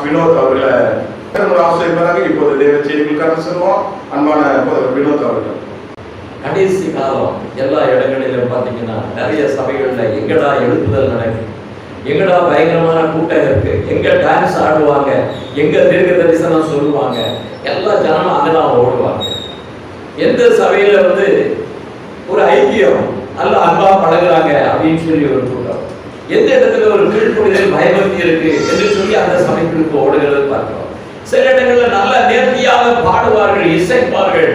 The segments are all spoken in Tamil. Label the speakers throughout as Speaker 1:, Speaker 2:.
Speaker 1: வினோத் அவர்களை ஆசிரியராக இப்போது தேவ செய்திகளுக்காக செல்வோம். அன்பான வினோத் அவர்கள்.
Speaker 2: கடைசி காலம் எல்லா இடங்களிலும் பார்த்தீங்கன்னா நிறைய சபைகள்ல எங்கடா எழுப்புதல் நடக்குது, எங்கடா பயங்கரமான கூட்டம் இருக்கு, எங்க டான்ஸ் ஆடுவாங்க, எங்க தீர்க்க தரிசனம் சொல்லுவாங்க, எல்லா ஜனமும் அங்கதான் ஓடுவாங்க. எந்த சபையில ஒரு ஐக்கியம் அல்ல அன்பா பழகுறாங்க அப்படின்னு சொல்லி ஒரு கூட்டம், எந்த இடத்துல ஒரு கீழ்ப்படிதல் பயபக்தி இருக்கு என்று சொல்லி அந்த சபைகளுக்கு ஓடுகிறது பார்க்கிறோம். சில இடங்கள்ல நல்ல நேர்த்தியாக பாடுவார்கள், இசைப்பார்கள்,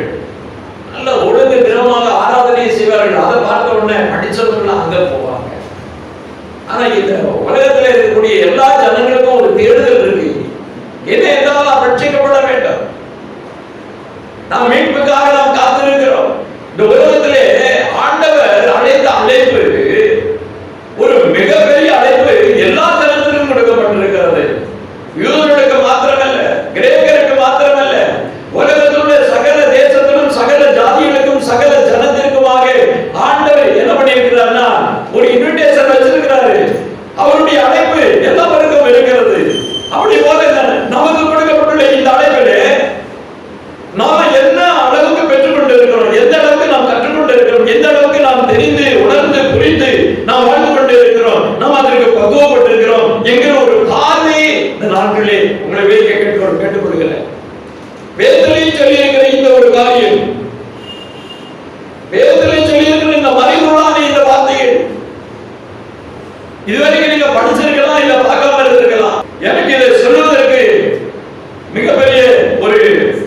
Speaker 2: நல்ல ஒழுங்கு தினமாக ஆராதனை செய்வார்கள். அதை பார்த்த உடனே படிச்சவர்கள் அங்க போவாங்க. ஆனா இந்த உலகத்துல இருக்கக்கூடிய எல்லா ஜனங்களுக்கும் ஒரு தேடுதல் இருக்கு. என்ன என்றால் ரட்சிக்கப்பட வேண்டும், நாம் மீட்புக்காக நாம் காத்திருக்கிறோம். இந்த உலகத்திலே ஆண்டவர் அழைத்த அழைப்பு ஒரு மிகப்பெரிய அழைப்பு, எல்லா ஜனத்திற்கும் கொடுக்கப்பட்டிருக்கிறது. யூதர்களுக்கு மாத்திரமல்ல, கிரேக்கருக்கு மாத்திரமல்ல, உலகத்திலுள்ள சகல தேசத்திலும் சகல ஜாதிகளுக்கும் சகல ஜனத்திற்குமாக ஆண்டவர் என்ன பண்ணியிருக்கிறார்னா ஒரு இன்விடேஷன் வச்சிருக்கிறாரு. அவருடைய அழைப்பு எல்லாருக்கும் இருக்கிறது. அப்படி போல நமக்கு கொடுக்கப்பட்டுள்ள இந்த அழைப்பிலே நாம என்ன அளவுக்கு பெற்றுக்கொண்டு இருக்கிறோம், எந்த அளவுக்கு நாம் கற்றுக்கொண்டு இருக்கிறோம், எந்த அளவுக்கு நாம் தெரிந்து உணர்ந்து புரிந்து நாம் வாழ்ந்து கொண்டு இருக்கிறோம், நாம் அதற்கு பக்குவப்பட்டு இருக்கிறோம் என்கிற ஒரு பார்வையை இந்த நாட்களிலே உங்களை கேட்டுக்கொள்கிறேன். வேதத்திலே சொல்லி இருக்கிற இந்த ஒரு காரியம், வேதத்திலே சொல்லி இருக்கிற இந்த மறைமுறையான இந்த வார்த்தைகள் இதுவரைக்கும் நீங்க படிச்சிருக்கலாம், இல்ல பார்க்காம இருந்திருக்கலாம். எனக்கு இதை சொல்வதற்கு மிகப்பெரிய ஒரு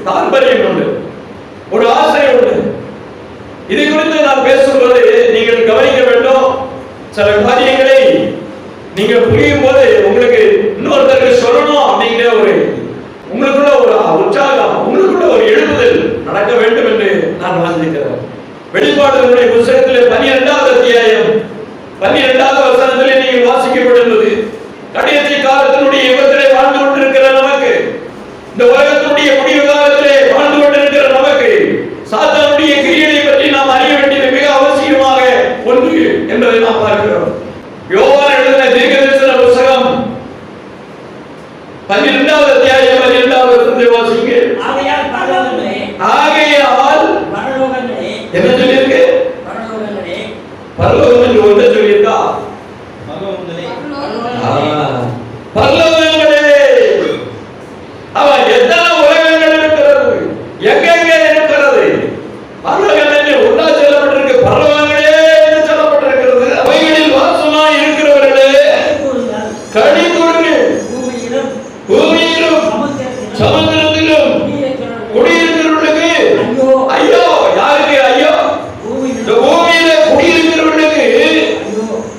Speaker 2: தாற்பயம் உண்டு, ஒரு ஆசை உண்டு. இதை குறித்து நான் பேசும்போது நீங்கள் கவனிக்க வேண்டும். சில காரியங்களை நீங்கள் புரியும் போது உங்களுக்கு இன்னொருத்தருக்கு சொல்லணும் அப்படிங்கிற ஒரு உங்களுக்குள்ள ஒரு உற்சாகம், உங்களுக்குள்ள ஒரு எழுப்புதல் நடக்க வேண்டும் என்று நான் வாசிக்கிறேன். வெளிப்பாடுகளுடைய புத்தகத்திலே 12வது அத்தியாயம் 12வது வசனத்திலே நீங்கள் வாசிக்கப்படுகிறது. கடைசி காலத்தினுடைய யுகத்திலே வாழ்ந்து கொண்டிருக்கிற நமக்கு, இந்த உலகத்தினுடைய முடிவு காலத்திலே வாழ்ந்து கொண்டிருக்கிற நமக்கு சாத்தானுடைய கிரியையை பற்றி நாம் அறிய வேண்டியது மிக அவசியமாக ஒன்று என்பதை நாம் பார்க்கிறோம். யோவான் எழுதின தீர்க்கதரிசன புத்தகம் 12வது அத்தியாயம் 12வது வசனத்தை வாசிங்க. ஆகையால் என்ன சொல்லியிருக்கு? பரலோகம் என்று ஒன்று சொல்லியிருக்கா? பரலோகங்களே, அவன் எத்தனை உலகங்கள் இருக்கிறது, எங்கெங்கே இருக்கிறது, பரலோகம் என்று ஒன்றா சொல்லப்பட்டிருக்கு. பரலோகங்களே என்று சொல்லப்பட்டிருக்கிறது. அவைகளில் வாசமாய் இருக்கிறவர்களே கனி கூறுங்கள். பூமியிலும் சமுத்திரத்திலும் குடியிருக்கிறவர்களுக்கு ஐயோ. யாருக்கு ஐயோ? இந்த பூமியில குடியிருக்கிறவர்களுக்கு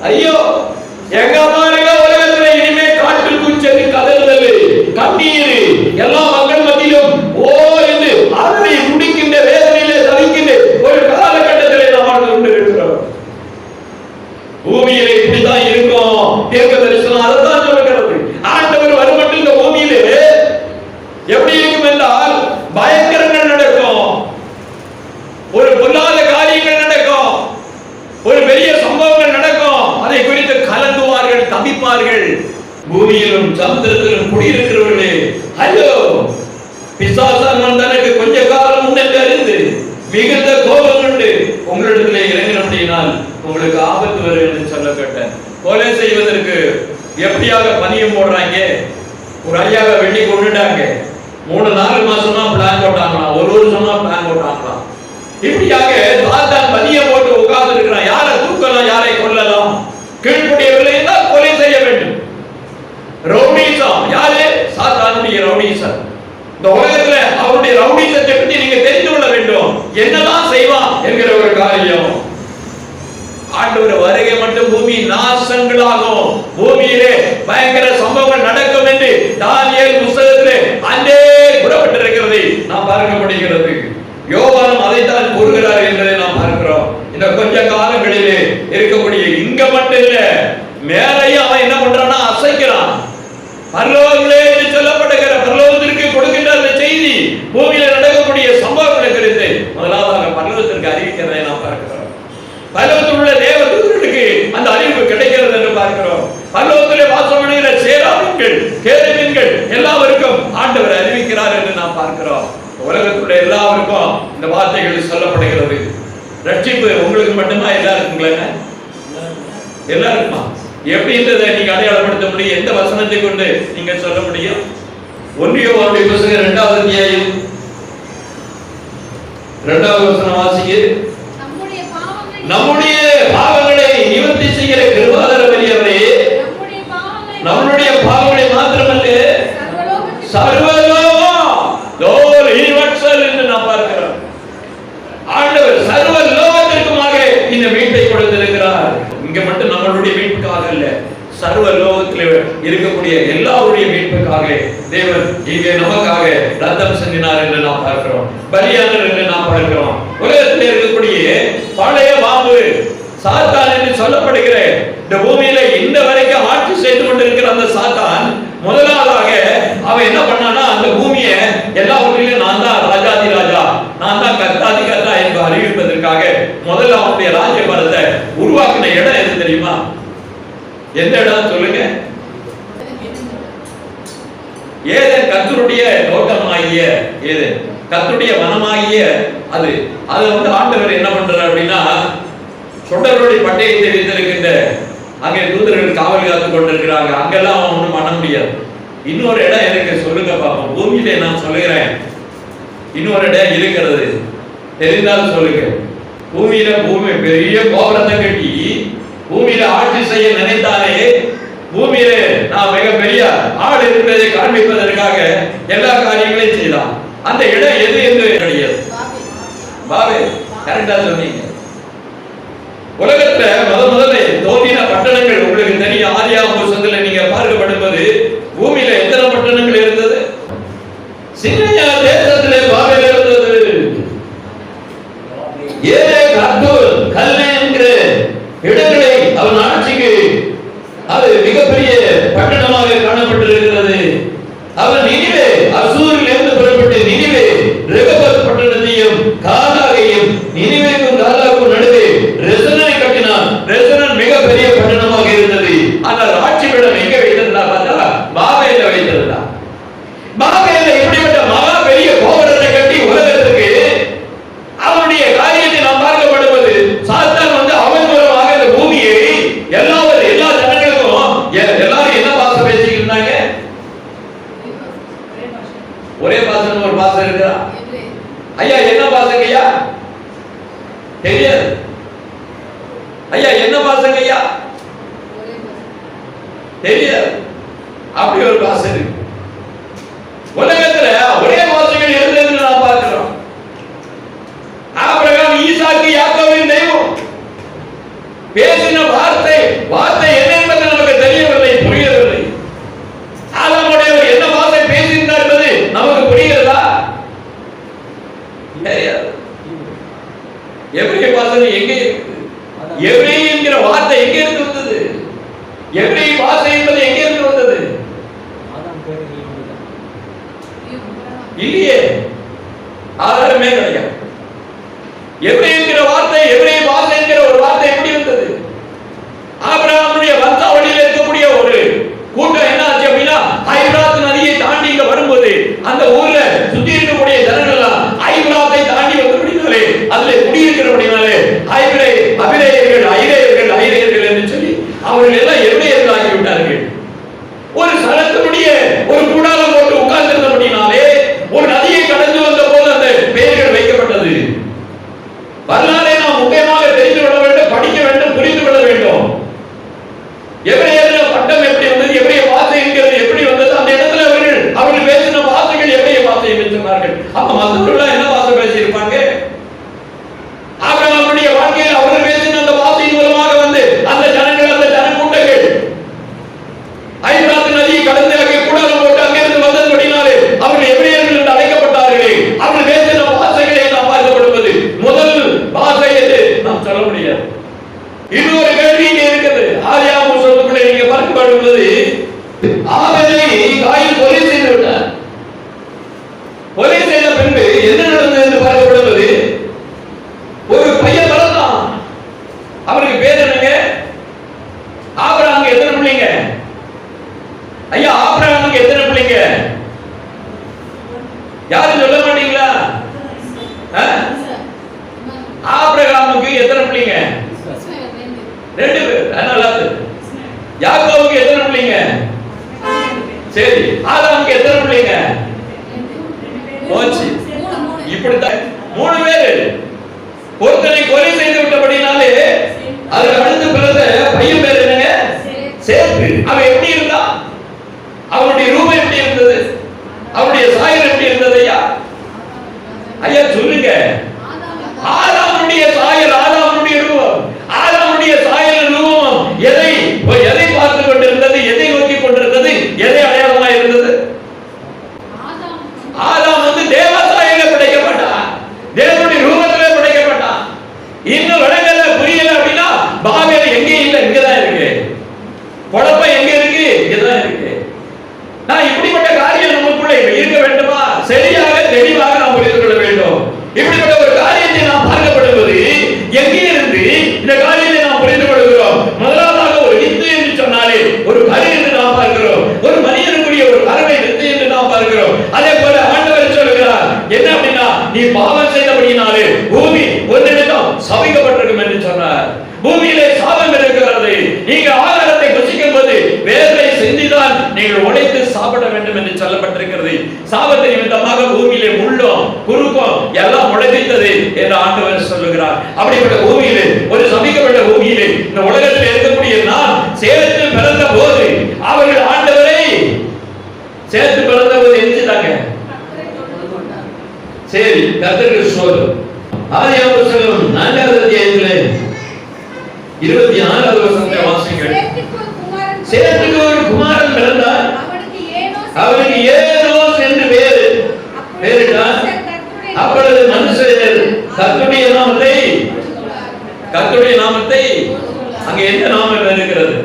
Speaker 2: ஐயோ. எங்க பாருங்க, உலகத்துல இனிமே காட்டில் குஞ்சது, கதறுதல், கண்ணீர் எல்லா மக்கள் மத்தியிலும் ஓ என்று அறுவை குடிக்கின்ற வேதனையிலே தவிக்கின்ற ஒரு காலகட்டத்திலே நாம் வாழ்ந்து கொண்டிருக்கிறோம். பூமியிலே இப்படிதான் இருக்கும். தீர்க்க தரிசனம் அதைத்தான் சொல்லுகிறது. ஆண்டவர் வரும்பட்டு இந்த பூமியிலே எப்படி இருக்கும் என்றால் பயங்கரங்கள் நடக்கும், ஒரு பொல்லாத காரியங்கள் நடக்கும், ஒரு பெரிய சம்பவங்கள் நடக்கும். அதை குறித்து கலங்குவார்கள், தவிப்பார்கள். பூமியிலும் சமுத்திரத்திலும் குடியிருக்கிறவர்களே ஐயோ. பிசாசான் தனக்கு கொஞ்ச காலம் முன்னே அறிந்து மிகுந்த கோபம் கொண்டு உங்களிடத்திலே இறங்கினால் உங்களுக்கு ஆபத்து வரும் என்று சொல்ல கேட்டேன். கொலை செய்வதற்கு எப்படியாக பணியம் போடுறாங்க. ஒரு ஐயாவை வெட்டி கொண்டுட்டாங்க. 3-4 மாசமா பிளான் போட்டாங்களாம், ஒரு வருஷமா பிளான் போட்டாங்களாம். இப்படியாக சாத்தான் பணியம் போட்டு உட்கார்ந்து இருக்கிறான். யாரை தூக்கலாம், யாரை கொல்லலாம், கீழ்ப்படியவில்லை என்றால் கொலை செய்ய வேண்டும். ரவுடிசம். யாரு? சாத்தானுடைய ரவுடிசம். இந்த உலகத்துல அவருடைய ரவுடிசத்தை பற்றி நீங்க தெரிந்து கொள்ள வேண்டும். என்னதான் செய்வான் என்கிற ஒரு காரியம். ஆண்டவர் வருகை மட்டும் பூமி நாசங்களாகும், பூமியிலே பயங்கர சம்பவங்கள் நடக்கும் என்று தானியேல் புத்தகத்திலே அன்றே கூறப்பட்டிருக்கிறது நாம் பார்க்க முடிகிறது. யோவானும் அதைத்தான் கூறுகிறார் என்பதை நாம் பார்க்கிறோம். இந்த கொஞ்ச காலங்களிலே இருக்கக்கூடிய இங்க மட்டும் இல்ல, மேலையும் அவன் என்ன பண்றான்னா அசைக்கிறான். பரலோகங்களே என்று சொல்லப்படுகிற பரலோகத்திற்கு கொடுக்கின்ற அந்த செய்தி பூமியில நடக்கக்கூடிய சம்பவங்களை குறித்து முதலாவதாக பரலோகத்திற்கு அறிவிக்கிறதை நாம் பார்க்கிறோம். பரலோகத்தில் உள்ள தேவ தூதர்களுக்கு அந்த அறிவு கிடைக்கிறது என்று பார்க்கிறோம். பரலோகத்திலே வாசம் பண்ணுகிற சேராபீன்கள், கேருபீன்கள் எல்லாம் உலகத்துடைய எல்லாருக்கும் இந்த வார்த்தைகள் சொல்லப்படுகிறது. ரட்சிப்பு உங்களுக்கு மட்டுமா எல்லாருக்குங்களா? எல்லாருக்குமா? எப்படின்றத நீங்க அடையாளப்படுத்த முடியும்? எந்த வசனத்தை கொண்டு நீங்க சொல்ல முடியும்? 1 யோவானுடைய புத்தகம் 2வது அத்தியாயம் 2வது வசனம் வாசிங்க. நம்முடைய பாவங்களை நிவர்த்தி செய்கிற கிருபாதார பலியவரே, நம்முடைய பாவங்களை மாத்திரமல்ல சர்வலோகம் யூனிவர்சல் என்று நாம் பார்க்கிறோம். ஆண்டவர் சர்வ லோகத்திற்குமாக இந்த மீட்பை கொடுத்திருக்கிறார். இங்க மட்டும் நம்மளுடைய மீட்புக்காக அல்ல, சர்வ லோகத்தில் இருக்கக்கூடிய எல்லாருடைய மீட்புக்காக தேவன் இங்கே நமக்காக ரத்தம் சிந்தினார் என்று நாம் பார்க்கிறோம், பலியானார் என்று நாம் பார்க்கிறோம். உலகத்தில் இருக்கக்கூடிய பழைய பாம்பு சாத்தான் என்று சொல்லப்படுகிற இந்த பூமியில இந்த வரைக்கும் ஆட்சி செய்து கொண்டிருக்கிற அந்த சாத்தான் முதலாவதாக அவன் என்ன பண்ணானா, அந்த பூமியை எல்லாவற்றிலும் நான் தான் ராஜாதி ராஜா, நான் தான் கர்த்தாதி கர்த்தா என்று அறிவிப்பதற்காக முதல்ல அவனுடைய ராஜ்யபாரத்தை உருவாக்கின இடம் எது தெரியுமா? எந்த இடம் சொல்லுங்க? ஏதேன், கர்த்தருடைய தோட்டமாகிய ஏதேன், கர்த்தருடைய வனமாகிய அது. அது ஆண்டவர் என்ன பண்றார் அப்படின்னா, சொண்டர்களுடைய பட்டயத்தை வைத்திருக்கின்ற அங்கே தூதர்கள் காவல் காத்துக் கொண்டிருக்கிறாங்க. அங்கெல்லாம் அவன் ஒன்றும் பண்ண முடியாது. இன்னொரு இடம் எனக்கு சொல்லுங்க பாப்போம். பூமியில நான் சொல்லுகிறேன், இன்னொரு இடம் இருக்கிறது, தெரிந்தாலும் சொல்லுங்க. பூமி பெரிய கோபுரத்தை கட்டி பூமியில ஆட்சி செய்ய நினைத்தாலே, பூமியில நான் மிகப்பெரிய ஆள் இருப்பதை காண்பிப்பதற்காக எல்லா காரியங்களையும் செய்தான். அந்த இடம் எது என்று கிடையாது. பாபே, கரெக்டா சொன்னீங்க. உலகத்துல முதல்ல தோன்றின பட்டணங்கள் உங்களுக்கு தெரியும். ஆதியாகம புத்தகத்துல நீங்க பார்க்கப்படும்போது பூமியில எத்தனை பட்டணங்கள் இருந்தது? சின்னையா தேசத்திலே பாபேல் இருந்தது. ஏதே கர்த்தூர் கல்னே என்கிற இடங்களை அவன் ஆட்சிக்கு அது மிகப்பெரிய பட்டணமாக காணப்பட்டிருக்கிறது. அவன் நினிவே, அசூரில் இருந்து புறப்பட்டு நினிவே ரெகோபத் பட்டணத்தையும் காலாகையும், நினிவேக்கும் காலாவுக்கும் நடுவே ரெசனை கட்டினான். ரெசனன் மிகப்பெரிய பட்டணமாக இருந்தது. ஆனால் ஆட்சி பீடம் எங்க வைத்திருந்தா பார்த்தா பாபேல வைத்திருந்தா. பாபேல இப்படிப்பட்ட மகா பெரிய கோபுரத்தை கட்டி உலகத்துக்கு அவனுடைய காரியத்தை நாம் பார்க்கப்படுவது, சாத்தான் அவன் மூலமாக இந்த பூமியை எல்லா ஜனங்களுக்கும் எல்லாரும் என்ன பாச பேசிக்கிட்டு இருந்தாங்க? ஒரே பாசம், ஒரு பாசம் இருக்கா? ஐயா என்ன பாசங்க ஐயா? தெரியாது. ஐயா என்ன பாசங்க ஐயா? தெரியாது. அப்படி ஒரு பாசம் இருக்கு. உலகத்துல ஒரே பாசங்கள் இருந்ததுன்னு நாம் பார்க்கிறோம். ஆபிரகாம், ஈசாக்கு, யாக்கோபின் தெய்வம் பேசின வார்த்தை என்ன என்பது நமக்கு தெரியவில்லை, புரியவில்லை. ஆதாமுடையவர் என்ன வார்த்தை பேசினார் என்பது நமக்கு புரிகிறதா? எபிரேய பாசனை எங்கே இருக்குது? எபிரேய என்கிற வார்த்தை எங்கே இருந்து வந்தது? எபிரேய பாசை என்பது எங்கே இருந்து வந்தது? இல்லையே, ஆதாரமே கிடையாது. எபிரேய என்கிற வார்த்தை, எபிரேய பாசை என்கிற ஒரு வார்த்தை எப்படி வந்தது? ஆபிரகாமுடைய வம்சாவளியில் இருக்கக்கூடிய ஒரு கூட்டம் என்ன ஆச்சு அப்படின்னா, ஐபிராத் நதியை தாண்டி இங்க வரும்போது அந்த ஊர்ல சுத்தி இருக்கக்கூடிய ஜனங்கள் எல்லாம் ஐபிராத்தை தாண்டி வந்தபடினாலே, அதுல குடியிருக்கிறபடினாலே ஐரேயர்கள் என்று சொல்லி அவர்கள் எல்லாம் எபிரேயர்கள் ஆகிவிட்டார்கள். ஒரு சலத்தினுடைய ஒரு கூடாரம் போட்டு உட்கார்ந்திருந்தபடினாலே ஒரு நதியை கடந்து வந்த போது அந்த பெயர்கள் வைக்கப்பட்டது. வரலாறை நாம் முக்கியமாக தெரிந்து கொள்ள வேண்டும், படிக்க வேண்டும், புரிந்து கொள்ள வேண்டும். எபிரேயர் பட்டம் எப்படி வந்தது, எபிரேய பாஷை என்கிறது எப்படி வந்தது, அந்த இடத்துல அவர்கள் பேசின வார்த்தைகள் எபிரேய பாஷை என்று சொன்னார்கள். அப்ப மற்றவர்கள் என்ன பாஷை பேசியிருப்பாங்க? ஆபிரகாமுடைய வாழ்க்கையில் அவர்கள் பேசின அந்த வார்த்தையின் மூலமாக வந்து அந்த ஜனங்கள், அந்த ஜனக்கூட்டங்கள் ஐபிராத் நதியை கடந்து அங்கே கூடாரம் போட்டு அங்கிருந்து வந்தபடினாலே அவர்கள் எபிரேயர்கள் என்று அழைக்கப்பட்டார்களே. அவர்கள் பேசின பாஷைகளை நாம் பார்க்கப்படுவது முதல் பாஷை என்று நாம் சொல்ல முடியாது. இன்னொரு கேள்வி இங்கே இருக்குது. ஆதியாகம புத்தகத்திலே நீங்க பார்க்கப்படுவது, ஆபேலை காயின் கொலை செய்து விட்டார். கொலை செய்த பின்பு என்ன நடந்தது என்று பார்க்கப்படுவது, ஒரு பையன் பிறந்தான். அவருக்கு பேர் என்னங்க? ஆபிரகாமுக்கு எத்தனை பிள்ளைங்க? ஐயா, ஆபிரகாமுக்கு எத்தனை பிள்ளைங்க? யாரும் சொல்ல மாட்டீங்களா? இப்படிப்பட்ட ஒரு காரியத்தை நாம் பார்க்கப்படுவது எங்கே இருந்து இந்த காரியத்தை நாம் புரிந்து கொள்கிறோம்? முதலாவதாக ஒரு வித்து என்று சொன்னாலே ஒரு கரு என்று நாம் பார்க்கிறோம். ஒரு மனிதனுக்குரிய ஒரு கருணை வித்து என்று நாம் பார்க்கிறோம். அதே போல ஆண்டவர் சொல்கிறார் என்ன அப்படின்னா, நீ பாவம் செய்தபடியினாலே பூமி ஒன்றிடம் சபிக்கப்பட்டிருக்கும் என்று சொன்னார். பூமியிலே சாபம் இருக்கிறது. நீங்க ஆகாரத்தை புசிக்கும் போது வேர்வை சிந்திதான் நீங்கள் உழைத்து சாப்பிட வேண்டும் என்று சொல்லப்பட்டிருக்கிறது. சாபத்தை நிமித்தமாக பூமியிலே முள்ளும் குறுக்கும் எல்லாம் முளைத்தது என்று ஆண்டவர் சொல்லுகிறார். அப்படிப்பட்ட பூமியிலே, ஒரு சபிக்கப்பட்ட பூமியிலே இந்த உலகத்தில் இருக்கக்கூடிய நாம் சேர்த்து பிறந்த போது அவர்கள் ஆண்டவரை சேர்த்து பிறந்த போது எரிஞ்சிட்டாங்க. சரி, கர்த்தருக்கு ஸ்தோத்திரம். ஆதியாகம புத்தகம் 4வது அத்தியாயத்திலே 26வது வசனத்தை வாசிங்கள். சேத்துக்கு ஒரு குமாரன் பிறந்தார். அவருக்கு ஏனோஸ் என்று பெயரிட்டார். அப்பொழுது மனுஷர் கர்த்தருடைய நாமத்தை அங்க எந்த நாமம் இருக்கிறது?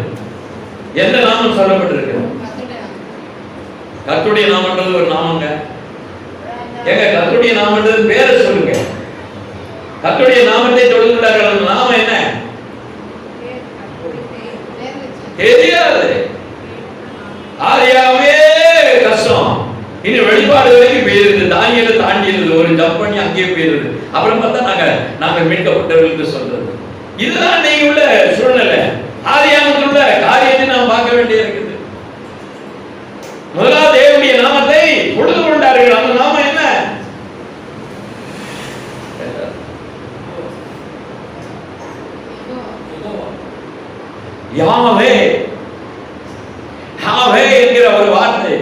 Speaker 2: எந்த நாமம் சொல்லப்பட்டிருக்கிறது? கர்த்தருடைய நாமன்றது ஒரு நாமங்க. ஏங்க, கர்த்தருடைய நாமன்றது பேரை சொல்லுங்க. கர்த்தருடைய நாமத்தை தொழுகிறார்கள். அந்த நாமம் என்ன? தெரியாது. ஆதியாகமே கஷ்டம். இனி வெளிப்பாடு வரைக்கும் போயிருது. தானியேலை தாண்டியது. ஒரு ஜம்ப் பண்ணி அங்கேயே போயிருது. அப்புறம் பார்த்தா நாங்க மீட்கப்பட்டவர்கள் சொல்றது. இதுதான் நீங்க உள்ள சூழ்நிலை. ஆதியாகமத்தில் உள்ள காரியத்தை நாம் பார்க்க வேண்டிய இருக்குது. முதலாவது தேவனுடைய நாமத்தை பொழுது கொண்டார்கள். அந்த நாமம் என்ன? யாவே. யாவே என்கிற ஒரு வார்த்தை,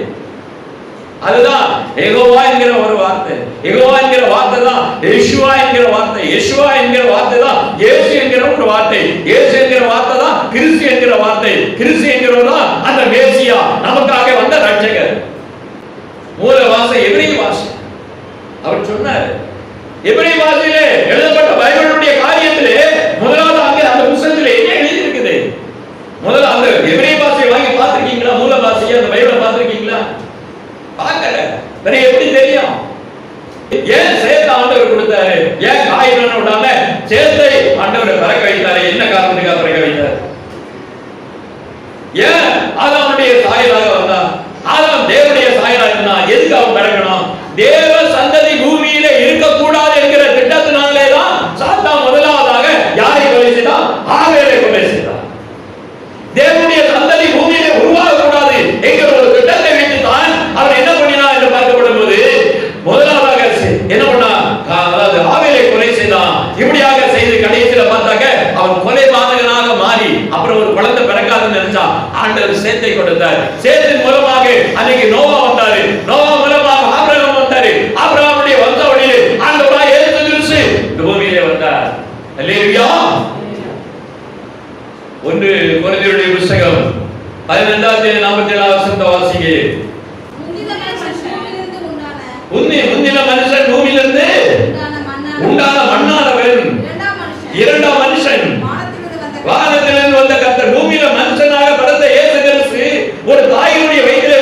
Speaker 2: அதுதான் யெகோவா என்கிற ஒரு வார்த்தை. யெகோவா என்கிற வார்த்தை தான் யெஷுவா என்கிற வார்த்தை. யெஷுவா என்கிற வார்த்தை தான் இயேசு என்கிற ஒரு வார்த்தை. இயேசு என்கிற வார்த்தை தான் கிறிஸ்து என்கிற வார்த்தை. கிறிஸ்து என்கிறவர் தான் அந்த மேசியா, நமக்காக வந்த ரட்சகர். மூல வாசை எபிரேய வாசை. அவர் சொன்னார், எபிரேய வாசையிலே எழுதப்பட்ட பைபிளுடைய காரியத்திலே முதலாவது அங்கே அந்த புத்தகத்திலே என்ன எழுதி இருக்குது? முதல்ல அந்த எபிரேய பாஷையை வாங்கி பார்த்திருக்கீங்களா? மூல பாஷையை அந்த பைபிளை பார்த்திருக்கீங்களா? பார்க்கல. வேற எப்படி தெரியும்? ஏன் சேத்த ஆண்டவர் கொடுத்தாரு? ஏன் காயினை விடாம சேத்தை ஆண்டவர் பிறக்க வைத்தாரு? என்ன காரணத்துக்காக பிறக்க வைத்தார்? ஏன் ஆதாமுடைய சாயலாக வந்தா? ஆதாம் தேவனுடைய சாயலாக இருந்தா எதுக்கு அவன் பிறக்கணும்? தேவ சந்ததி பூமியில இருக்கக்கூடாது என்கிற திட்டத்தினாலே தான் சாத்தான் முதலாவதாக யாரை கொலை செய்தான்? ஆபேலை கொலை செய்தான். தேவனுடைய சந்ததி பூமியிலே உருவாக கூடாது என்கிற ஒரு திட்டத்தை வைத்து தான் அவர் என்ன பண்ணினா என்று பார்க்கப்படும் போது முதலாவதாக என்ன பண்ணா? அதாவது ஆபேலை கொலை செய்தான். இப்படியாக செய்து கடைசியில பார்த்தாக்க அவன் கொலை பாதகனாக மாறி அப்புறம் ஒரு குழந்தை பிறக்காதுன்னு நினைச்சா ஆண்டவர் சேத்தை கொடுத்தார். சேத்தின் மூலமாக அன்னைக்கு நோவா வந்தாரு. நோவா மூலமாக ஆபிரகாம் வந்தாரு. ஆபிரகாமுடைய வம்சாவளியிலே ஆண்டவராய் இயேசு கிறிஸ்து பூமியிலே வந்தார். அல்லேலூயா. 1 கொரிந்தியருடைய புத்தகம் 12:47 வசனத்தை வாசிங்க. முந்தின மனுஷன் பூமியிலிருந்து உண்டான மண்ணானவன். இரண்டாம் மனுஷன் வானத்திலிருந்து வந்த கர்த்தர். பூமியில மனுஷனாக பிறந்த இயேசு கிறிஸ்து ஒரு தாயினுடைய வயிற்றிலே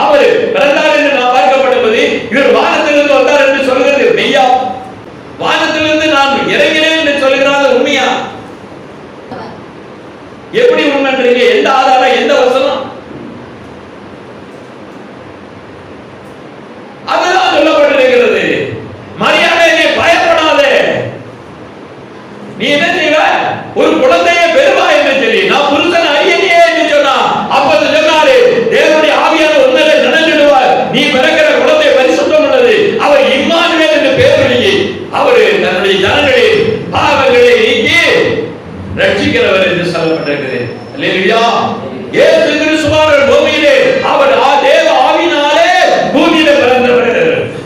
Speaker 2: அவர் பிறந்தார் என்று நாம் பார்க்கப்படுவது இவர் வானத்திலிருந்து வந்தார் என்று சொல்கிறது மெய்யா? வானத்திலிருந்து நான் இறங்கினேன் என்று சொல்கிறார் உண்மையா? எப்படி உண்மைன்றீங்க? எந்த ஆதாரம்? எந்த வசனம்? அதுதான் சொல்லப்பட்டிருக்கிறது. மரியாதை, நீ பயப்படாதே. நீ என்ன செய்வ? ஒரு குழந்தையை பெறுவா என்று சொல்லி நான் புருஷன் ஐயனே என்று சொன்னா அப்போது சொன்னாரு தேவனுடைய ஆவியான உன்னிலே நடந்துடுவார். நீ பிறக்கிற குழந்தை பரிசுத்தம் உள்ளது. அவர் இம்மானுவேல் என்று பெயர் சொல்லி அவர் தன்னுடைய ஜனங்களின் பாவங்களை நீக்கி ரட்சிக்கிறவர் என்று சொல்லப்பட்டிருக்கிறது. அல்லேலூயா. இயேசு கிறிஸ்துவானவர் பூமியிலே அவர் தேவ ஆவியினாலே பூமியிலே பிறந்தவர்.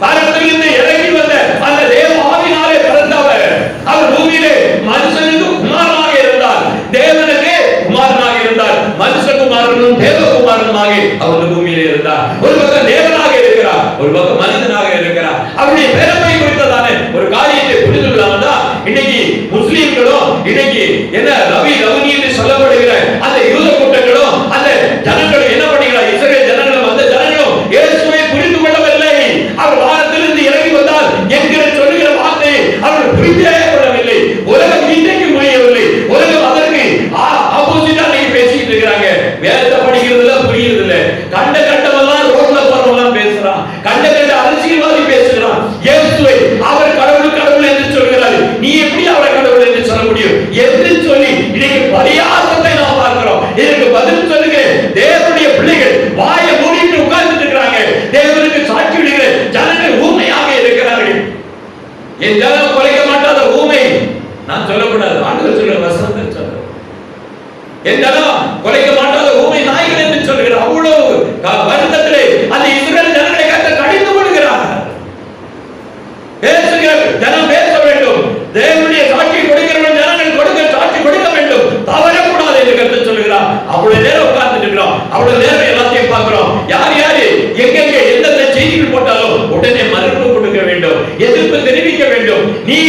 Speaker 2: பரத்திலிருந்து இறங்கி வந்த அந்த தேவ ஆவியினாலே பிறந்தவர். அவர் பூமியிலே மனுஷனுக்கு குமாரனாக இருந்தார். தேவனுக்கு குமாரனாக இருந்தார். மனுஷகுமாரனும் தேவகுமாரனுமாக அவர் பூமியிலே இருந்தார். ஒரு பக்கம் தேவனாக இருக்கிறார், ஒரு பக்கம் மனிதனாக இருக்கிறார். அவருடைய பெருமை குறித்ததான ஒரு காரியத்தை புரிந்து கொள்ளாமல் இன்னைக்கு முஸ்லிம்களும் இன்னைக்கு என்ன ரவி என்று சொல்லப்படுகிற அந்த யூத கூட்டங்களும் அந்த ஜனங்களும் என்ன பண்ணுகிறார்? இஸ்ரவேல் ஜனங்களும் அந்த ஜனங்களும் இயேசுவை புரிந்து கொள்ளவில்லை. அவர் வானத்திலிருந்து இறங்கி வந்தார் என்கிற சொல்லுகிற வார்த்தை என்றாலும் குலைக்க மாட்டாத ஊமை நாய்கள் என்று சொல்கிறார். அவ்வளவு வருத்தத்திலே அந்த இஸ்ரவேல் ஜனங்களை கர்த்தர் கடிந்து கொள்கிறார். பேசுகிற ஜனம் பேச வேண்டும், தேவனுடைய சாட்சி கொடுக்கிற ஜனங்கள் கொடுக்க சாட்சி கொடுக்க வேண்டும், தவறக்கூடாது என்று கர்த்தர் சொல்கிறார். அவ்வளவு நேரம் உட்கார்ந்துட்டு இருக்கிறோம், அவ்வளவு நேரம் எல்லாத்தையும் பார்க்கிறோம். யார் யாரு எங்கெங்க எந்தெந்த செய்திகள் போட்டாலும் உடனே மறுப்பு கொடுக்க வேண்டும், எதிர்ப்பு தெரிவிக்க வேண்டும். நீ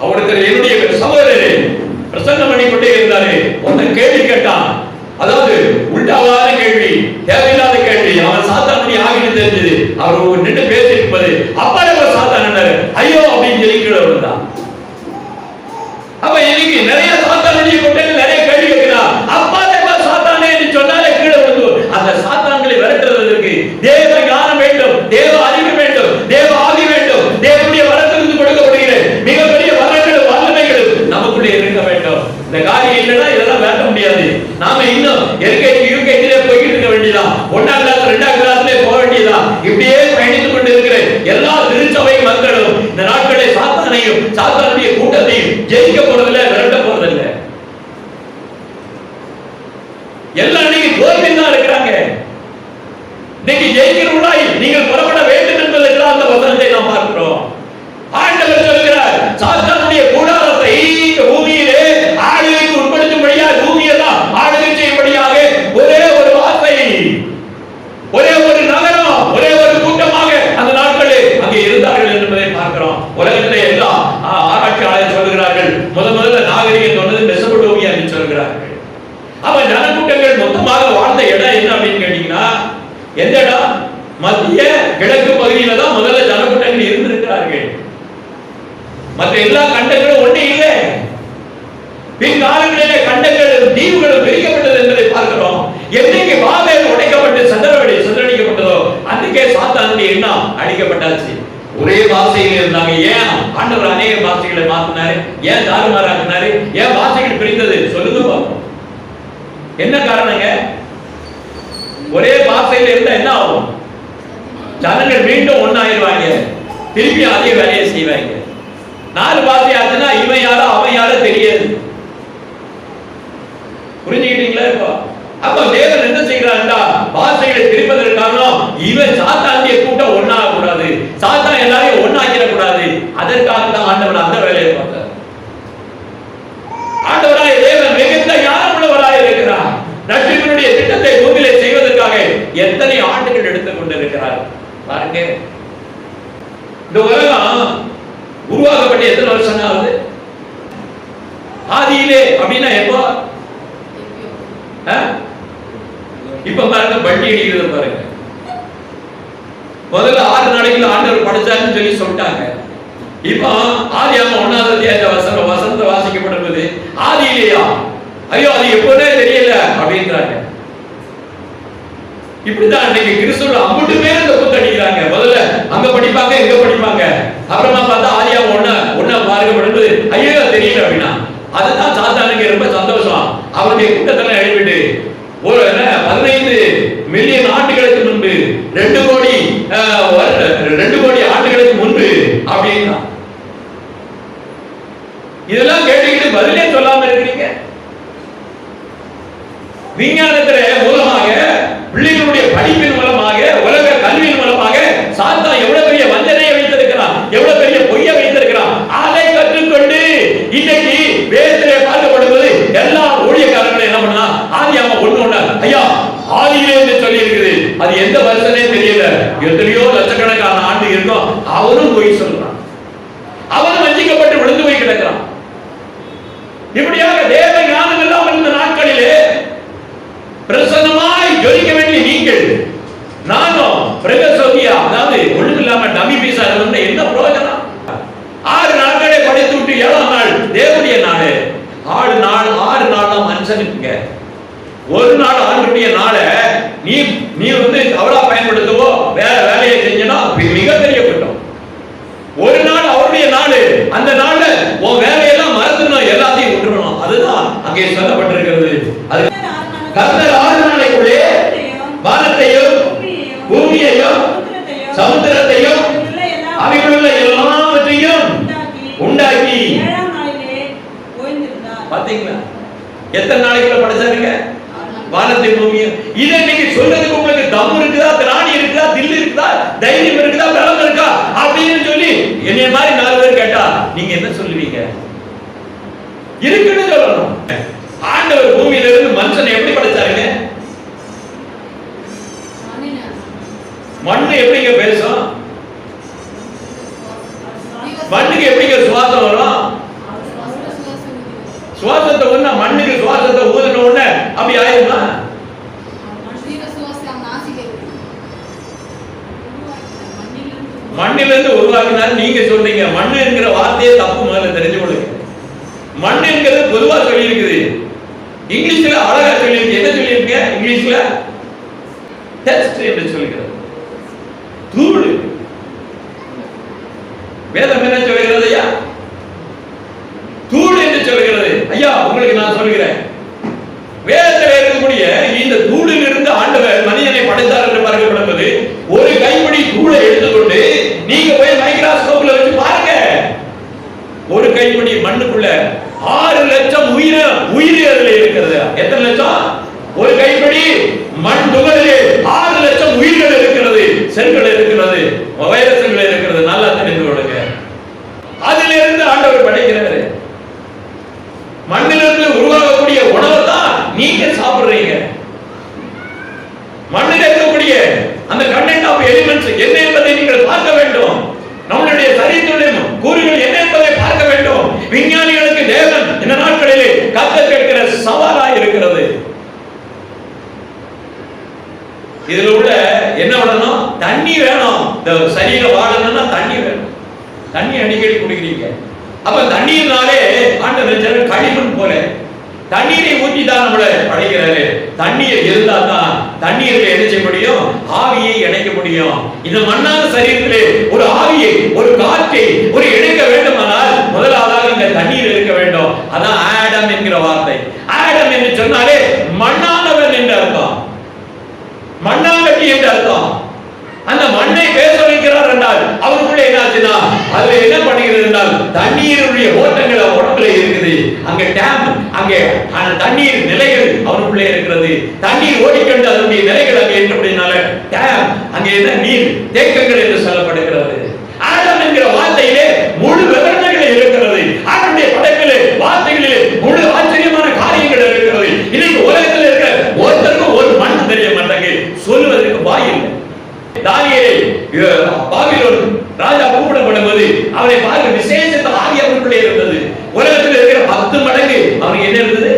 Speaker 2: அவருக்கு என்னுடைய சகோதரரே பிரசங்கம் பண்ணி கொண்டே இருந்தாரு, ஒன்னு கேள்வி கேட்டான். அதாவது உள்டாவாத கேள்வி, தேவையில்லாத கேள்வி. அவன் சாத்தானுடைய ஆகிட்டு தெரிஞ்சது. அவர் நின்று பேசி இருப்பது அப்பா சாத்தான் ஐயோ அப்படின்னு சொல்லி கீழே விழுந்தான். அப்ப இன்னைக்கு நிறைய சாத்தானுடைய கொட்டையில் நிறைய கேள்வி கேட்கிறார். அப்பா சாத்தானே என்று சொன்னாலே கீழே விழுந்து அந்த சாத்தான்களை விரட்டுவதற்கு தேவ ஞானம் வேண்டும், தேவ அறிவு வேண்டும், தேவ ஆவி வேண்டும். தேவனுடைய வரத்திலிருந்து கொடுக்கப்படுகிற மிகப்பெரிய வரங்களும் வல்லமைகளும் நமக்குள்ளே இருக்க வேண்டும். இந்த காரியம் இல்லைன்னா இதெல்லாம் வேண்ட முடியாது. நாம இன்னும் யூகேஜிலே போய்கிட்டு இருக்க வேண்டியதான், 1ஆம் கிளாஸ் 2ஆம் கிளாஸ்ல போக வேண்டியதான். இப்படியே பயணித்துக் கொண்டு இருக்கிற எல்லா திருச்சபை மக்களும் இந்த நாட்களை சாத்தானையும் சாத்தானுடைய கூட்டத்தையும் ஜெயிக்க போறதில்லை, விரட்ட போறதில்லை. எல்லாம் இன்னைக்கு தோல்வி தான் இருக்கிறாங்க. இன்னைக்கு ஜெயிக்கிறவர்களாய் நீங்கள் புறப்பட வேண்டும் என்பதற்கு அந்த வசனத்தை நாம் பார்க்கிறோம். ஆண்டவர் சொல்கிறார், சாத்தானுடைய கூடாரத்தை பூமியிலே ஆளுகைக்கு உட்படுத்தும்படியாக, பூமியெல்லாம் ஆளுகை செய்யும்படியாக ஒரே ஒரு வார்த்தை, ஒரே ஒரு நகரம், ஒரே ஒரு கூட்டமாக அந்த நாட்களே அங்கே இருந்தார்கள் என்பதை பார்க்கிறோம். உலகத்திலே எல்லா ஆராய்ச்சியாளர்கள் சொல்கிறார்கள், முதல்ல நாகரிகம் சொன்னது மெசபடோமியா என்று சொல்கிறார்கள். அவன் ஜனக்கூட்டங்கள் மொத்தமாக வாழ்ந்த இடம் என்ன அப்படின்னு கேட்டீங்கன்னா, எந்த இடம்? மத்திய கிழக்கு பகுதியில தான் முதல்ல ஜனக்கூட்டங்கள் இருந்திருக்கிறார்கள். மற்ற எல்லா கண்டங்களும் ஒண்ணே இல்லை. பின்காலங்களிலே கண்டங்கள் தீவுகள் பிரிக்கப்பட்டது என்பதை பார்க்கிறோம். என்னைக்கு பாபேல் உடைக்கப்பட்டு சந்திரடிக்கப்பட்டதோ அன்றைக்கே சாத்தானுடைய எண்ணம் அழிக்கப்பட்டாச்சு. ஒரே பாஷையில் இருந்தாங்க. ஏன் ஆண்டவர் அநேக பாஷைகளை மாத்தினாரு? ஏன் தாறுமாறாக்கினாரு? ஏன் பாஷைகள் பிரிந்தது? சொல்லுங்க பார்ப்போம். என்ன காரணங்க? ஒரே பாஷையில் இருந்தா என்ன ஆகும்? ஜனங்கள் மீண்டும் ஒன்னாயிருவாங்க, திருப்பி அதே வேலையை செய்வாங்க. 4 பாஷை ஆச்சுன்னா இவன் யாரோ அவன் யாரோ தெரியாது. புரிஞ்சுக்கிட்டீங்களா? இப்போ அப்ப தேவன் என்ன செய்கிறார்டா, பாஷைகளை பிரிப்பதற்காக இவன் சாத்தானுடைய கூட்டம் ஒன்னாக கூடாது, சாத்தான் எல்லாரையும் ஒன்னாக்கிட கூடாது. அதற்காக தான் ஆண்டவர் அந்த வேலையை பார்த்தார். ஆண்டவராய தேவன் மிகுந்த ஞானமுள்ளவராய் இருக்கிறார். ரட்சிப்பினுடைய திட்டத்தை பூமியிலே செய்வதற்காக எத்தனை ஆண்டுகள் எடுத்துக் கொண்டிருக்கிறார் பாருங்க. இந்த உலகம் உருவாக்கப்பட்ட எத்தனை வருஷம் ஆகுது? ஆதியிலே அப்படின்னா எப்போ? இப்ப பாருங்க, பட்டி அடிக்கிறது பாருங்க. முதல்ல 6 நாளைக்குள்ள ஆண்டவர் படைச்சாருன்னு சொல்லி சொல்லிட்டாங்க. இப்போ ஆதியாகமம் 1ஆம் அத்தியாய வசனத்தை வாசிக்கப்பட்டிருப்பது ஆதியிலேயா? ஐயோ அது எப்போனே தெரியல அப்படின்றாங்க. இப்படிதான் இன்னைக்கு கிறிஸ்துவ அம்புட்டு பேர் இந்த புத்தடிக்கிறாங்க. முதல்ல அங்க படிப்பாங்க, இங்க படிப்பாங்க, அப்புறமா பார்த்தா ஆதியாகமம் 1 பார்க்கப்படுது ஐயோ தெரியல அப்படின்னா. அதுதான் சாத்தானுக்கு ரொம்ப சந்தோஷம். அவருடைய கூட்டத்தில் எழுப்பிட்டு ஒரு 15 மில்லியன் ஆண்டுகளுக்கு முன்பு 2 கோடி ஆண்டுகளுக்கு முன்பு அப்படின்னா. இதெல்லாம் கேட்டுக்கிட்டு பதிலே சொல்லாம இருக்கிறீங்க. விஞ்ஞானத்தில மூலமாக, பிள்ளைகளுடைய படிப்பின் மூலமாக, உலக கல்வியின் மூலமாக சாத்தான் எவ்வளவு பெரிய வஞ்சனையை வைத்திருக்கிறான், எவ்வளவு பெரிய பொய்யை வைத்திருக்கிறான். அதை கற்றுக்கொண்டு இன்னைக்கு வேதத்திலே பார்க்கப்படுவது எல்லா ஊழியக்காரர்களும் என்ன பண்ணா, ஆதியாகமம் 1:1 ஐயா ஆதியிலே என்று சொல்லி இருக்குது. அது எந்த வருஷனே தெரியல, எத்தனையோ லட்சக்கணக்கான ஆண்டு இருக்கும். அவரும் பொய் சொல்றான், அவரும் வஞ்சிக்கப்பட்டு விழுந்து போய் கிடக்கிறான். இப்படியாக தேவ ஞானம் இல்லாமல் இந்த நாட்களிலே பிரசன்னமாய் ஜொலிக்க வேண்டிய நீங்கள் நானும் பிரகசோதியா, அதாவது ஒண்ணுமில்லாம டமி பீஸா இருந்த என்ன பிரயோஜனம்? 6 நாட்களை படித்து விட்டு 7ஆம் நாள் தேவனுடைய நாள். 6 நாள் தான் மனுஷனுக்குங்க. ஒரு நாள் ஆண்டுடைய நாளை நீ வந்து அவரா பயன்படுத்தவோ வேற வேலையை செஞ்சனா மிகப்பெரிய குற்றம். ஒரு நாள் அவருடைய நாள், அந்த நாள்ல உன் வேலையெல்லாம் மறந்துடணும், எல்லாத்தையும் விட்டுறணும். அதுதான் அங்கே சொல்லப்பட்டிருக்கிறது. அது கர்த்தர் 6 நாளைக்குள்ளே வானத்தையும் பூமியையும் சமுத்திரத்தையும் அவைகளுள்ள எல்லாவற்றையும் உண்டாக்கி. பாத்தீங்களா எத்தனை நாளைக்குள்ள படைச்சாரு? வானத்தை பூமியும். இதை நீங்க சொல்றதுக்கு உங்களுக்கு தம் இருக்குதா, திராணி இருக்குதா, தில் இருக்குதா, தைரியம் இருக்குதா, பலம் இருக்கா அப்படின்னு சொல்லி என்னைய மாதிரி 4 பேர் கேட்டா நீங்க என்ன சொல்லுவீங்க? இருக்குன்னு சொல்லணும். ஆண்டவர் பூமியில இருந்து மனுஷனை எப்படி படைச்சாருங்க? மண்ணு எப்படிங்க பேசும்? மண்ணுக்கு எப்படிங்க சுவாசம் வரும்? சுவாசத்தை ஒண்ணா மண்ணுக்கு சுவாசத்தை ஊதுன உடனே அப்படி ஆயிருமா? மண்ணிலிருந்து உருவாக்கினார் நீங்க சொல்றீங்க. மண்ணு என்கிற வார்த்தையே தப்பு. முதல்ல தெரிஞ்சு கொள்ளுங்க. மண் என்கிறது பொதுவா சொல்லி இருக்குது. இங்கிலீஷ்ல அழகா சொல்லி இருக்கு. என்ன சொல்லி இருக்கு இங்கிலீஷ்ல? டெஸ்ட் என்று சொல்கிறது. தூள். வேதம் என்ன சொல்கிறது ஐயா? தூள் என்று சொல்கிறது. ஐயா உங்களுக்கு நான் சொல்கிறேன், வேதத்தில் இருக்கக்கூடிய இந்த தூளில் இருந்து ஆண்டவர் மனிதனை படைத்தார் என்று பார்க்கப்படுவது ஒரு கைப்பிடி தூளை எடுத்துக்கொண்டு நீங்க போய் மைக்ரோஸ்கோப்ல வச்சு பாருங்க. ஒரு கைப்பிடி மண்ணுக்குள்ள 6 லட்சம் உயிர் அதில் இருக்கிறது. எத்தனை லட்சம்? ஒரு கைப்பிடி மண் துகளிலே 6 லட்சம் உயிர்கள் இருக்கிறது, செல்கள் இருக்கிறது, வைரஸ்கள் இருக்கிறது. நல்லா தெரிந்து கொள்ளுங்க. அதிலிருந்து ஆண்டவர் படைக்கிறாரு. மண்ணிலிருந்து உருவாகக்கூடிய உணவை தான் நீங்க சாப்பிடுறீங்க. மண்ணில் இருக்கக்கூடிய அந்த கண்டென்ட் ஆஃப் எலிமெண்ட்ஸ் என்ன என்பதை நீங்கள் பார்க்க வேண்டும். நம்மளுடைய சரீரத்துடைய கூறுகள் என்ன என்பதை பார்க்க வேண்டும். விஞ்ஞானிகளுக்கு தேவன் இந்த நாட்களிலே கற்றுக் கேட்கிற சவாலாக இருக்கிறது. இதுல உள்ள என்ன வேணும்? தண்ணி வேணும். இந்த சரீரம் வாழணும்னா தண்ணி வேணும். தண்ணி அடிக்கடி குடிக்கிறீங்க. அப்ப தண்ணீர்னாலே ஆண்டவர் களிமண் போல தண்ணீரை ஊற்றி தான் நம்மளை படைக்கிறாரு. தண்ணீர் இருந்தா தான் தண்ணீரில் என்ன செய்ய முடியும்? ஆவியை இணைக்க முடியும். இந்த மண்ணான சரீரத்திலே ஒரு ஆவியை, ஒரு காற்றை ஒரு இணைக்க வேண்டுமானால் முதலாவதாக இந்த தண்ணீர் இருக்க வேண்டும். அதான் ஆடம் என்கிற வார்த்தை. ஆடம் என்று சொன்னாலே மண்ணானவன் என்று அர்த்தம், மண்ணாங்கட்டி என்று அர்த்தம். அந்த மண்ணை பேச வைக்கிறார் என்றால் அவருக்குள்ள என்னாச்சுன்னா அதுல என்ன பண்ணுகிறது என்றால் தண்ணீருடைய ஓட்டங்கள் உடம்புல இருக்குது. அங்க டேம், அங்கே தண்ணீர் நிலைகள் அவருக்குள்ளே இருக்கிறது. தண்ணீர் ஓடிக்கொண்டு அதனுடைய நிலைகள் அங்கே இருக்கிறதுனால டேம், அங்கே என்ன நீர் தேக்கங்கள் என்று சொல்லப்படுகிறது. ஆடம் என்கிற வார்த்தையிலே முழு விவரங்கள் இருக்கிறது. அவருடைய படைப்பிலே வார்த்தைகளிலே முழு ஆச்சரியமான காரியங்கள் இருக்கிறது. இன்னைக்கு உலகத்தில் இருக்கிற ஒருத்தருக்கும் ஒரு மண் தெரிய மாட்டாங்க, சொல்லுவதற்கு வாய் இல்லை. தானியேலை பாபிலோன் ராஜா கூப்பிடப்படும்போது அவரை பார்க்க விசேஷத்த ஆவி அவருக்குள்ளே இருந்தது. உலகத்தில் இருக்கிற 10 மடங்கு அவருக்கு என்ன இருந்தது?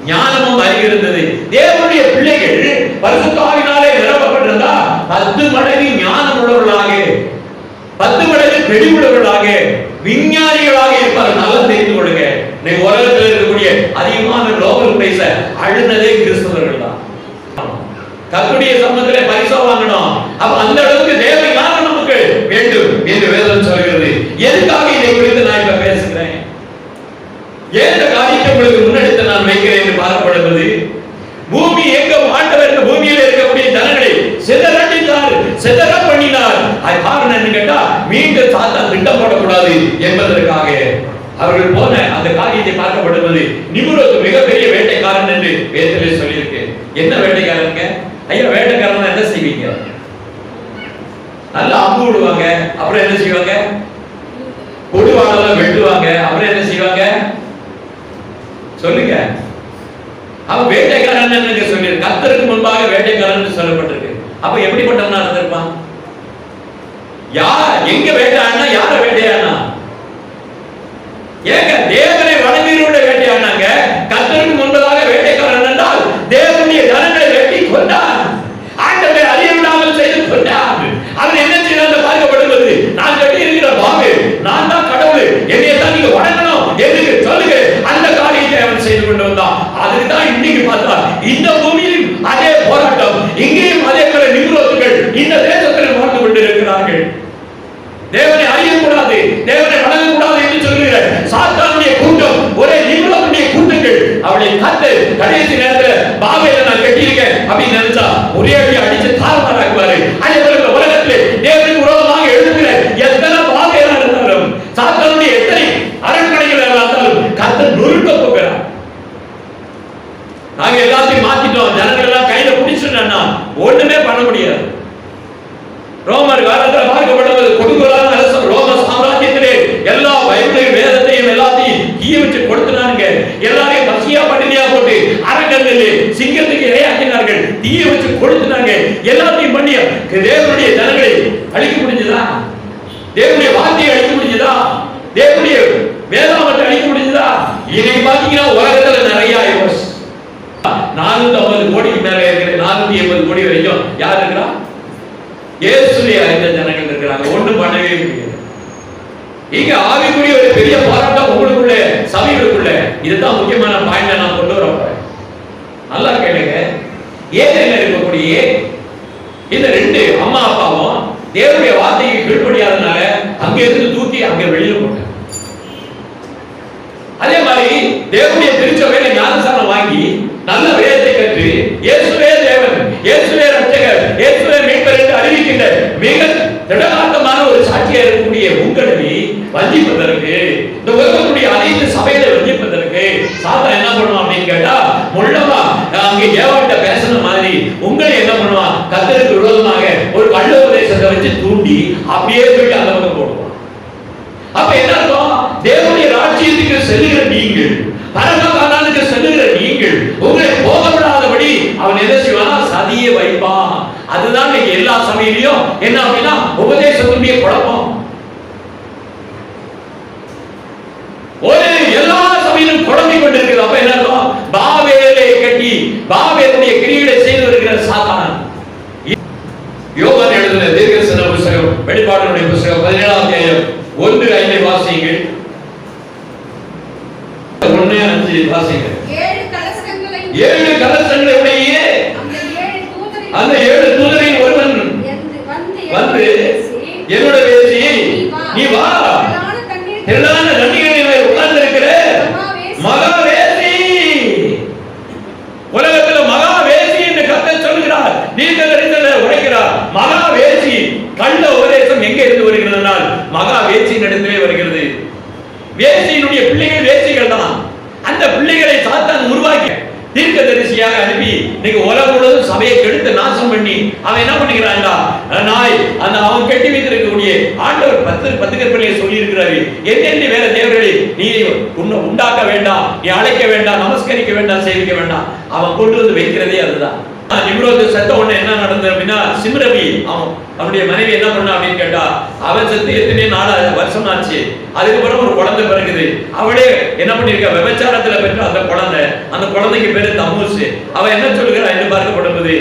Speaker 2: ஞானமும் அறிவு இருந்தது. தேவனுடைய பிள்ளைகள் பரிசுத்த ஆவியினாலே நிரப்பப்பட்டிருந்தா 10 மடங்கு ஞானம் உள்ளவர்களாக, 10 மடங்கு தெளிவுள்ளவர்களாக, விஞ்ஞானிகளாக இருப்பார்கள். நல்லா தெரிந்து கொள்ளுங்க. இன்னைக்கு உலகத்தில் இருக்கக்கூடிய அதிகமான நோபல் பிரைஸ் அழுனதே கிறிஸ்தவர்கள் தான். கர்த்தருடைய சமூகத்திலே பரிசு வாங்கணும். அப்ப அந்த அளவுக்கு தேவ ஞானம் நமக்கு வேண்டும் என்று வேதம் சொல்கிறது. எதுக்காக இதை குறித்து நான் இப்ப பேசுகிறேன்? எந்த காரியத்தை உங்களுக்கு முன்னெடுத்து நான் வைக்கிறேன் என்று பார்க்கப்படுவது, பூமி எங்க ஆண்டவர் இந்த பூமியில இருக்கக்கூடிய ஜனங்களை சிதற பண்ணினார். அது காரணம் என்ன கேட்டா மீண்டும் சாத்தான் திட்டம் போடக்கூடாது என்பதற்காக அவர்கள் போன அந்த காரியத்தை பார்க்கப்படுவது. நிம்ரோத் மிகப்பெரிய வேட்டைக்காரன் என்று வேதத்திலே சொல்லியிருக்கு. என்ன வேட்டைக்காரனுங்க ஐயா? வேட்டைக்காரன் என்ன செய்வீங்க? நல்லா அம்பு விடுவாங்க, அப்புறம் என்ன செய்வாங்க? கொடுவாளெல்லாம் வெட்டுவாங்க, அப்புறம் என்ன செய்வாங்க? சொல்லுங்க. அவன் வேட்டைக்காரன் சொல்லி கர்த்தருக்கு முன்பாக வேட்டைக்காரன் சொல்லப்பட்டிருக்கு. அப்ப எப்படிப்பட்டவனா இருந்திருப்பான்? யார் எங்க வேட்டையாடினா? யார வேட்டையாடினா? ஏங்க தேவனை வணங்குகிறவருடைய வேட்டையாடினாங்க. கர்த்தருக்கு முன்பதாக வேட்டைக்காரன் என்றால் தேவனுடைய ஜனங்களை வெட்டி கொண்டார், ஆண்டவரை அறிய விடாமல் செய்து கொண்டார். அவர் என்ன செய்யறாங்க பார்க்கப்படுவது, நான் கட்டி இருக்கிற பாபு, நான் தான் கடவுள், என்னைய தான் நீங்க வணங்கணும் என்று சொல்லுங்க. அந்த காரியத்தை அவன் செய்து கொண்டு வந்தான். அதுக்கு தான் இன்னைக்கு பார்த்தா இந்த பூமியிலும் அதே போராட்டம், இங்கேயும் அதே போல நிம்ரோத்துகள் இந்த தேசத்தில் வாழ்ந்து கொண்டிருக்கிறார்கள். தேவனை அறிய கூட தேவனுடைய ஜனங்களை அழிக்க முடிஞ்சதா? தேவனுடைய வார்த்தையை அழிக்க முடிஞ்சதா? தேவனுடைய வேதாமத்தை அழிக்க முடிஞ்சதா? இன்னைக்கு பாத்தீங்கன்னா உலகத்துல நிறைய 450 கோடிக்கு மேல இருக்கிற 480 கோடி வரைக்கும் யார் இருக்கிறா? இயேசுவை அறிந்த ஜனங்கள் இருக்கிறாங்க. ஒண்ணும் பண்ணவே முடியாது. இங்க ஆவிக்குரிய ஒரு பெரிய போராட்டம் உங்களுக்குள்ள, சபைகளுக்குள்ள. இதுதான் முக்கியமான பாயிண்ட் நான் கொண்டு வரப்போறேன். நல்லா கேளுங்க. ஏதேனில் இருக்கக்கூடிய இந்த 2 அம்மா அப்பாவும் தேவனுடைய வார்த்தைக்கு கீழ்ப்படியாதனால அங்க இருந்து தூக்கி அங்க வெளியில போட்டாங்க. அதே மாதிரி தேவனுடைய திருச்சபையில ஞானஸ்நானம் வாங்கி நல்ல வேதத்தை கற்று இயேசுவே தேவன், இயேசுவே ரட்சகர், இயேசுவே மீட்பர் என்று அறிவிக்கின்ற மிக திடகாட்டமான ஒரு சாட்சியா இருக்கக்கூடிய உங்களை வஞ்சிப்பதற்கு, இந்த உலகத்துடைய அனைத்து சபைகளை வஞ்சிப்பதற்கு சாத்தான் என்ன பண்ணுவான் அப்படின்னு கேட்டா, முள்ளமா அங்க ஏவாட்ட பேசின மாதிரி உங்களை என்ன பண்ணுவான், கர்த்தருக்கு விரோதமாக ஒரு கள்ள உபதேசத்தை வச்சு தூண்டி அப்படியே போயிட்டு அந்த பக்கம் போடுவான். அப்ப என்ன அர்த்தம்? தேவனுடைய ராஜ்யத்துக்கு செல்லுகிற நீங்கள், பரமகாலத்துக்கு செல்லுகிற நீங்கள் உங்களை போக விடாதபடி அவன் என்ன செய்வானா, சதியை வைப்பான். அதுதான் இன்னைக்கு எல்லா சபையிலையும் என்ன அப்படின்னா உபதேசத்துடைய குழப்பம். ஒரு எல்லா சபையிலும் குழம்பிக் கொண்டிருக்கிறது. அப்ப என்ன அர்த்தம்? பாபேலை கட்டி பாபேலுடைய கிரியைகளை செய்து வருகிற சாத்தான். யோவான் எழுதின தீர்க்கதரிசன புத்தகம், வெளிப்பாடுடைய புத்தகம் 17ஆம் அத்தியாயம் 1:5 வாசியுங்கள். 1:5 வாசியுங்கள். 7 கலசங்களுடைய அந்த 7 தூதரின் ஒருவன் வந்து என்னோட பேசி, நீ வா, திரளான தண்ணீரில் உட்கார்ந்து இருக்கிற மகாவேசி, உலகத்தில் மகாவேசி என்று கர்த்தர் சொல்கிறார். தீர்க்கதரிசனத்தை உரைக்கிறார். மகாவேசி கள்ள உபதேசம் எங்க இருந்து வருகிறதுனால் மகாவேசியின் இடத்திலே வருகிறது. வேசியினுடைய பிள்ளைகள் வேசிகள் தான். அந்த பிள்ளைகளை சாத்தான் உருவாக்கி தீர்க்கதரிசியாக அனுப்பி இன்னைக்கு உலகம் முழுவதும் சபையை கெடுத்து நாசம் பண்ணி அவன் என்ன பண்ணிக்கிறான்டா, நாய் அந்த அவன் கட்டி வைத்திருக்கக்கூடிய ஆண்டவர் 10 கற்பனையை சொல்லி இருக்கிறாரு. என்னென்ன வேற தேவர்களை நீ உண்டாக்க வேண்டாம், நீ அழைக்க வேண்டாம், நமஸ்கரிக்க வேண்டாம், சேவிக்க வேண்டாம். அவன் கொண்டு வந்து வைக்கிறதே அதுதான். நிம்ரோது செத்த உடனே என்ன நடந்தது அப்படின்னா, சிம்ரவி அவனுடைய மனைவி என்ன பண்ணா அப்படின்னு கேட்டா, அவன் செத்து எத்தனை வருஷம் ஆச்சு. அதுக்கப்புறம் ஒரு குழந்தை பிறகுது. அவளே என்ன பண்ணிருக்கா, விபச்சாரத்துல பெற்ற அந்த குழந்தை, அந்த குழந்தைக்கு பேரு தமூஸ். அவன் என்ன சொல்லுகிறா என்று பார்க்கப்படுவது,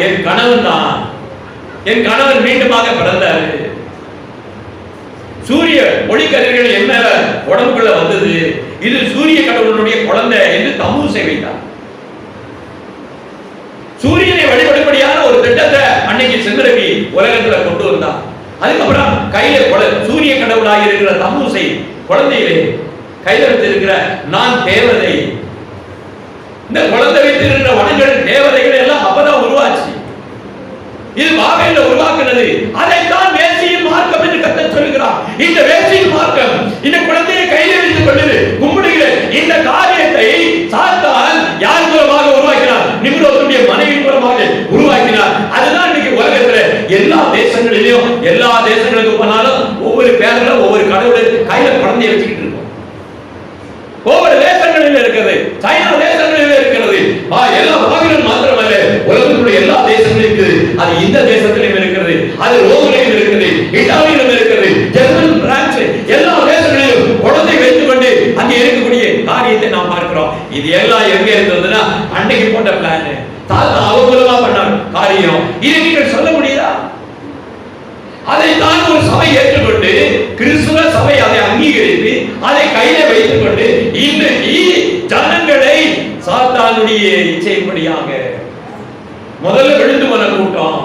Speaker 2: என் கணவன் தான், என் கணவன் மீண்டுமாக பிறந்தாரு. சூரிய ஒளிக்கதிர்கள் என்ன உடம்புக்குள்ள வந்தது, இது சூரிய கடவுளுடைய குழந்தை என்று தமூசை வைத்தார். சூரியனை வழிபடும்படியான ஒரு திட்டத்தை அன்னைக்கு சிம்ரவி உலகத்துல கொண்டு வந்தான். அதுக்கப்புறம் கையில சூரிய கடவுளாக இருக்கிற தமூசை குழந்தையிலே கையில வைத்திருக்கிற நான் தேவதை, இந்த குழந்தை வைத்திருக்கிற வனங்கள் தேவதைகள் எல்லாம் அப்பதான் உருவாச்சு. இது பாபேல்ல உருவாக்குனது. அதைத்தான் வேசியின் மார்க்கம் என்று கர்த்தர் சொல்கிறார். இந்த வேசியின் மார்க்கம் இந்த குழந்தையை கையில வைத்துக் கொண்டு கும்பிடுகிற இந்த காரியத்தை சாத்தான் யார் மூலமாக உருவாக்கினார்? நிம்ரோதுடைய மனைவி மூலமாக உருவாக்கினார். அதுதான் இன்னைக்கு உலகத்துல எல்லா தேசங்களிலும், எல்லா தேசங்களுக்கு போனாலும் ஒவ்வொரு பேர்ல ஒவ்வொரு கடவுள் கையில குழந்தையை வச்சுக்கிட்டு இருக்கோம். ஒவ்வொரு தேசங்களில் இருக்கிறது, சைனா தேசங்களில் இருக்கிறது, எல்லா பாபிலோன் மாத்திரமல்ல, உலகத்துடைய எல்லா தேசங்களிலும் இருக்குது. அது இந்த தேசத்திலும் இருக்கிறது, அது ரோமிலும் இருக்கிறது, இத்தாலியிலும் இருக்கிறது, ஜெர்மன், பிரான்ஸ், எல்லா தேசங்களிலும் குழந்தை வைத்துக் கொண்டு அங்கே இருக்கக்கூடிய காரியத்தை நாம் பார்க்கிறோம். இது எல்லாம் எங்க இருந்ததுன்னா அன்னைக்கு போட்ட பிளான், தாத்தா அவங்களா பண்ண காரியம். இது நீங்கள் சொல்ல முடியுதா? அதைத்தான் ஒரு சபை ஏற்றுக்கொண்டு, கிறிஸ்துவ சபை அதை அங்கீகரித்து அதை கையில வைத்துக் கொண்டு இன்றைக்கு ஜனங்களை சாத்தானுடைய இச்சைப்படியாக முதல்ல விழுந்து போன கூட்டம்,